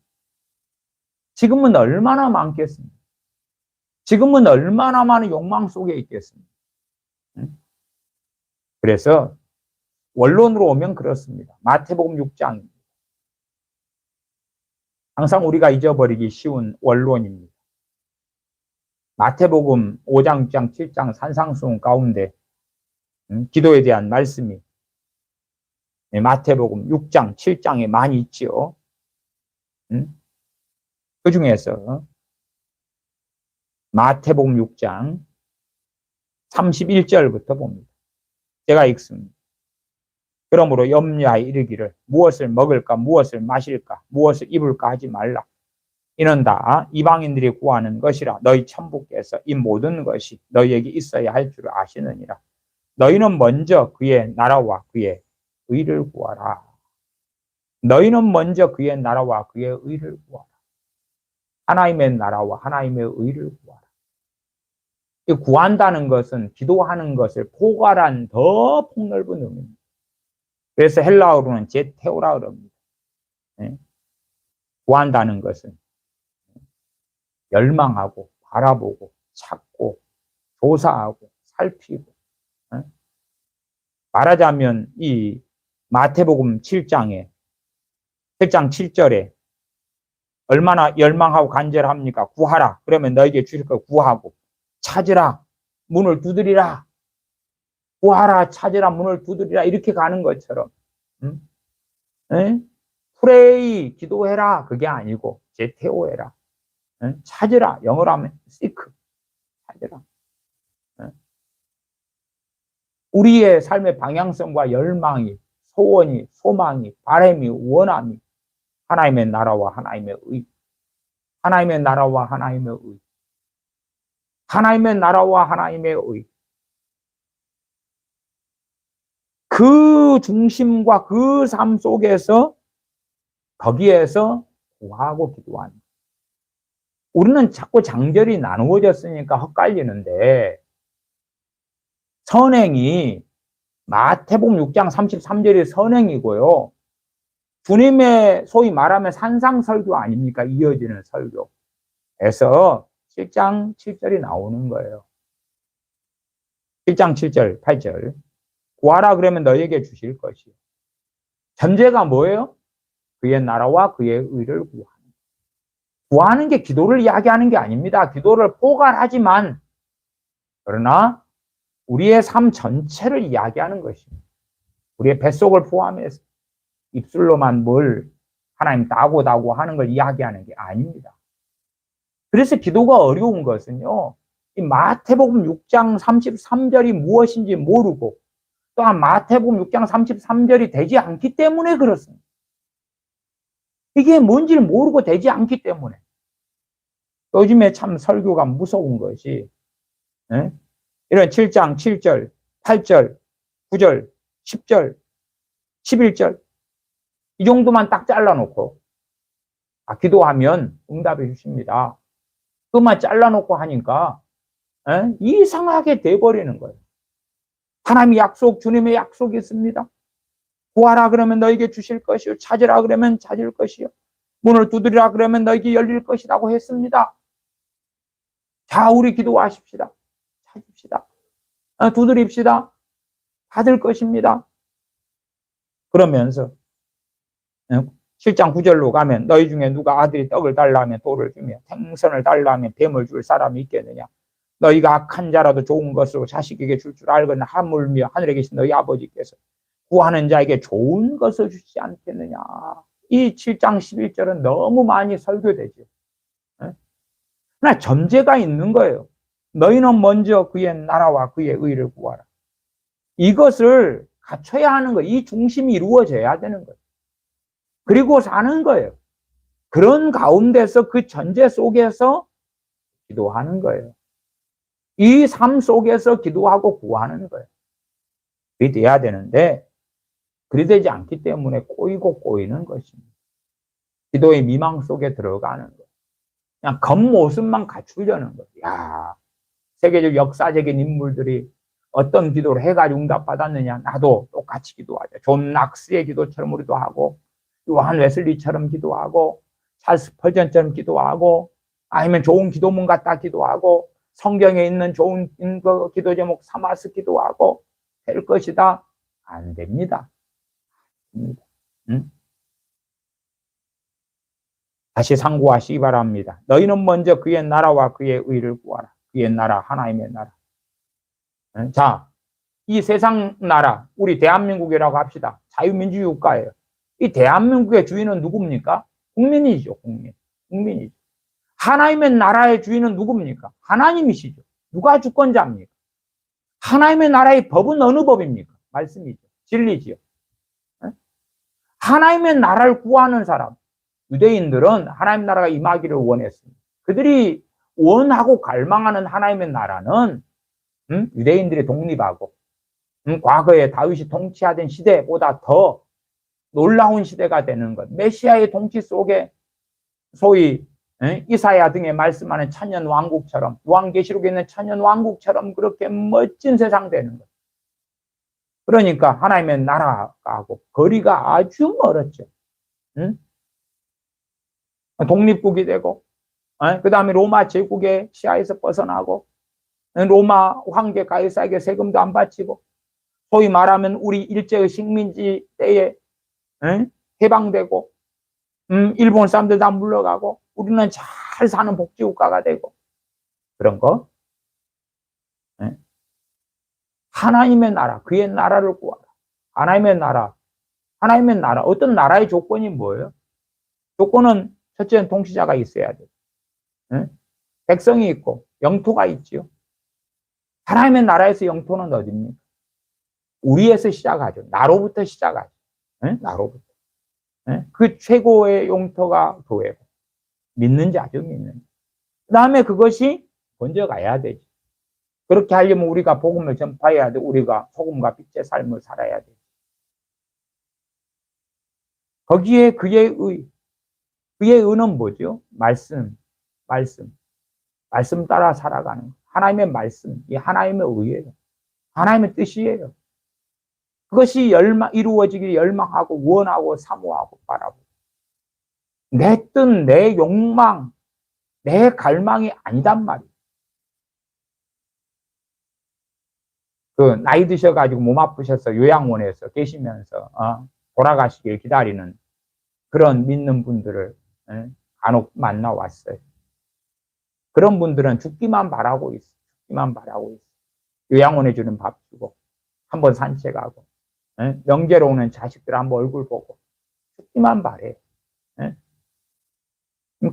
S1: 지금은 얼마나 많겠습니까? 지금은 얼마나 많은 욕망 속에 있겠습니까? 그래서 원론으로 오면 그렇습니다. 마태복음 6장입니다. 항상 우리가 잊어버리기 쉬운 원론입니다. 마태복음 5장, 6장, 7장 산상수훈 가운데 기도에 대한 말씀이 마태복음 6장, 7장에 많이 있지요. 그 중에서 마태복음 6장 31절부터 봅니다. 제가 읽습니다. 그러므로 염려하여 이르기를 무엇을 먹을까 무엇을 마실까 무엇을 입을까 하지 말라. 이는 다 이방인들이 구하는 것이라. 너희 천부께서 이 모든 것이 너희에게 있어야 할 줄 아시느니라. 너희는 먼저 그의 나라와 그의 의를 구하라. 너희는 먼저 그의 나라와 그의 의를 구하라. 하나님의 나라와 하나님의 의를 구하라. 구한다는 것은 기도하는 것을 포괄한 더 폭넓은 의미입니다. 그래서 헬라어로는 제테오라 그럽니다. 구한다는 것은 열망하고 바라보고 찾고 조사하고 살피고. 말하자면 이 마태복음 7장 7절에 얼마나 열망하고 간절합니까? 구하라. 그러면 너에게 주실 걸 구하고 찾으라. 문을 두드리라. 구하라. 찾으라. 문을 두드리라. 이렇게 가는 것처럼 프레이 기도해라. 그게 아니고 제테오해라. 찾으라. 영어로 하면 seek. 찾으라. 우리의 삶의 방향성과 열망이 소원이 소망이 바람이 원함이 하나님의 나라와 하나님의 의, 하나님의 나라와 하나님의 의, 하나님의 나라와 하나님의 의. 그 중심과 그 삶 속에서 거기에서 구하고 기도하는. 우리는 자꾸 장절이 나누어졌으니까 헛갈리는데 선행이 마태복음 6장 33절이 선행이고요. 주님의 소위 말하면 산상설교 아닙니까? 이어지는 설교에서 7장 7절이 나오는 거예요. 7장 7절 8절 구하라 그러면 너에게 주실 것이요. 전제가 뭐예요? 그의 나라와 그의 의를 구하는 게 기도를 이야기하는 게 아닙니다. 기도를 포괄하지만 그러나 우리의 삶 전체를 이야기하는 것입니다. 우리의 뱃속을 포함해서 입술로만 뭘 하나님 다고 하는 걸 이야기하는 게 아닙니다. 그래서 기도가 어려운 것은요, 이 마태복음 6장 33절이 무엇인지 모르고 또한 마태복음 6장 33절이 되지 않기 때문에 그렇습니다. 이게 뭔지를 모르고 되지 않기 때문에. 요즘에 참 설교가 무서운 것이 이런 7장 7절, 8절, 9절, 10절, 11절 이 정도만 딱 잘라놓고 기도하면 응답해 주십니다. 그것만 잘라놓고 하니까 이상하게 돼버리는 거예요. 하나님의 약속, 주님의 약속이 있습니다. 구하라 그러면 너에게 주실 것이요, 찾으라 그러면 찾을 것이요, 문을 두드리라 그러면 너에게 열릴 것이라고 했습니다. 자, 우리 기도하십시다. 찾읍시다. 두드립시다. 받을 것입니다. 그러면서 7장 9절로 가면 너희 중에 누가 아들이 떡을 달라 하면 돌을 주며 생선을 달라 하면 뱀을 줄 사람이 있겠느냐. 너희가 악한 자라도 좋은 것으로 자식에게 줄 알거나 하물며 하늘에 계신 너희 아버지께서 구하는 자에게 좋은 것을 주시지 않겠느냐. 이 7장 11절은 너무 많이 설교되죠. 그러나 전제가 있는 거예요. 너희는 먼저 그의 나라와 그의 의를 구하라. 이것을 갖춰야 하는 거예요. 이 중심이 이루어져야 되는 거예요. 그리고 사는 거예요. 그런 가운데서 그 전제 속에서 기도하는 거예요. 이 삶 속에서 기도하고 구하는 거예요. 그게 돼야 되는데 그리 되지 않기 때문에 꼬이고 꼬이는 것입니다. 기도의 미망 속에 들어가는 거예요. 그냥 겉모습만 갖추려는 거예요. 야, 세계적 역사적인 인물들이 어떤 기도를 해가지고 응답받았느냐. 나도 똑같이 기도하자. 존 낙스의 기도처럼 우리도 하고 요한 웨슬리처럼 기도하고 찰스 스펄전처럼 기도하고 아니면 좋은 기도문 갖다 기도하고 성경에 있는 좋은 기도 제목 삼아서 기도하고 될 것이다. 안 됩니다. 다시 상고하시기 바랍니다. 너희는 먼저 그의 나라와 그의 의를 구하라. 그의 나라, 하나님의 나라. 자, 이 세상 나라, 우리 대한민국이라고 합시다. 자유민주주의 국가예요. 이 대한민국의 주인은 누굽니까? 국민이죠, 국민이죠. 하나님의 나라의 주인은 누굽니까? 하나님이시죠. 누가 주권자입니까? 하나님의 나라의 법은 어느 법입니까? 말씀이죠. 진리지요. 하나님의 나라를 구하는 사람, 유대인들은 하나님 나라가 임하기를 원했습니다. 그들이 원하고 갈망하는 하나님의 나라는 유대인들이 독립하고 과거에 다윗이 통치하던 시대보다 더 놀라운 시대가 되는 것, 메시아의 통치 속에 소위 이사야 등에 말씀하는 천년 왕국처럼, 요한계시록에 있는 천년 왕국처럼 그렇게 멋진 세상 되는 것. 그러니까 하나님의 나라하고 거리가 아주 멀었죠. 독립국이 되고 그 다음에 로마 제국의 시야에서 벗어나고 로마 황제 가이사에게 세금도 안 바치고 소위 말하면 우리 일제의 식민지 때에 해방되고 일본 사람들 다 물러가고 우리는 잘 사는 복지국가가 되고 그런 거. 하나님의 나라, 그의 나라를 구하라. 하나님의 나라, 하나님의 나라. 어떤 나라의 조건이 뭐예요? 조건은 첫째는 통치자가 있어야 돼요. 백성이 있고 영토가 있지요. 하나님의 나라에서 영토는 어디입니까? 우리에서 시작하죠. 나로부터 시작하죠. 나로부터. 그 최고의 영토가 교회고 믿는지 아주 믿는지. 그 다음에 그것이 먼저 가야 되지. 그렇게 하려면 우리가 복음을 전파해야 돼. 우리가 소금과 빛의 삶을 살아야 돼. 거기에 그의 의는 뭐죠? 말씀 따라 살아가는 거. 하나님의 말씀, 이 하나님의 의예요. 하나님의 뜻이에요. 그것이 이루어지기를 열망하고 원하고 사모하고 바라고. 내 뜻, 내 욕망, 내 갈망이 아니단 말이에요. 나이 드셔가지고 몸 아프셔서 요양원에서 계시면서 돌아가시길 기다리는 그런 믿는 분들을 간혹 만나왔어요. 그런 분들은 죽기만 바라고 있어. 죽기만 바라고 있어. 요양원에 주는 밥 주고, 한번 산책하고, 명제로 오는 자식들 한번 얼굴 보고, 죽기만 바래.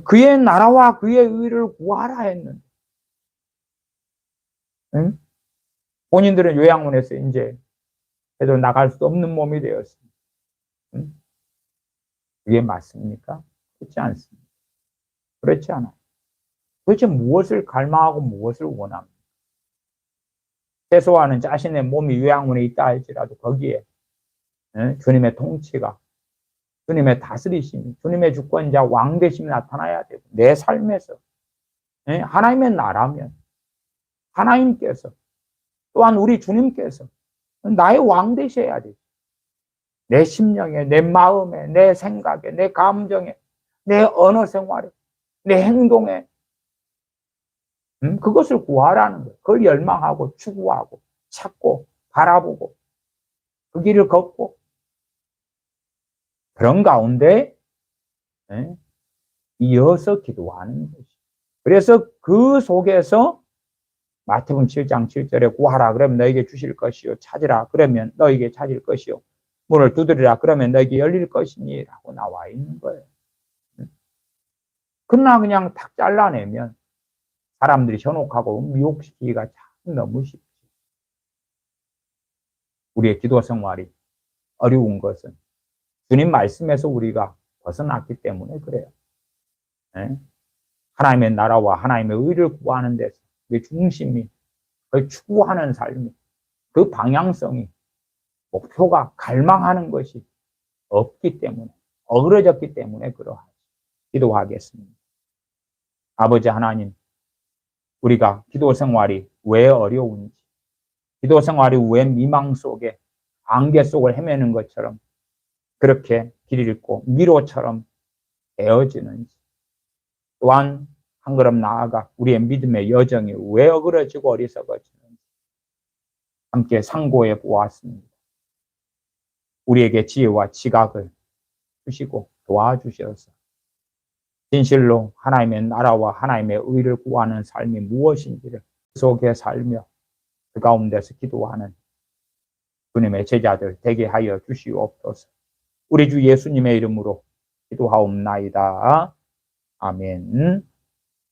S1: 그의 나라와 그의 의를 구하라 했는데, 본인들은 요양원에서 이제 해도 나갈 수 없는 몸이 되었습니다. 그게 맞습니까? 그렇지 않습니다. 그렇지 않아요. 도대체 무엇을 갈망하고 무엇을 원합니까? 최소한은 자신의 몸이 요양원에 있다 할지라도 거기에 주님의 통치가, 주님의 다스리심이, 주님의 주권자 왕되심이 나타나야 되고, 내 삶에서 하나님의 나라면 하나님께서, 또한 우리 주님께서 나의 왕 되셔야 돼. 내 심령에, 내 마음에, 내 생각에, 내 감정에, 내 언어 생활에, 내 행동에 그것을 구하라는 거예요. 그걸 열망하고 추구하고 찾고 바라보고 그 길을 걷고, 그런 가운데 이어서 기도하는 것이. 그래서 그 속에서 마태복음 7장 7절에 구하라 그러면 너에게 주실 것이요, 찾으라 그러면 너에게 찾을 것이요, 문을 두드리라 그러면 너에게 열릴 것이니 라고 나와 있는 거예요. 그러나 그냥 탁 잘라내면 사람들이 현혹하고 미혹시키기가 참 너무 쉽지. 우리의 기도 생활이 어려운 것은 주님 말씀에서 우리가 벗어났기 때문에 그래요. 하나님의 나라와 하나님의 의를 구하는 데서 그 중심이, 그 추구하는 삶이, 그 방향성이, 목표가, 갈망하는 것이 없기 때문에, 어그러졌기 때문에 그러하지. 기도하겠습니다. 아버지 하나님, 우리가 기도 생활이 왜 어려운지, 기도 생활이 왜 미망 속에, 안개 속을 헤매는 것처럼 그렇게 길 잃고 미로처럼 되어지는지, 또한 한 걸음 나아가 우리의 믿음의 여정이 왜 어그러지고 어리석어지는지 함께 상고해 보았습니다. 우리에게 지혜와 지각을 주시고 도와주셔서 진실로 하나님의 나라와 하나님의 의를 구하는 삶이 무엇인지를 그 속에 살며 그 가운데서 기도하는 주님의 제자들 되게 하여 주시옵소서. 우리 주 예수님의 이름으로 기도하옵나이다. 아멘.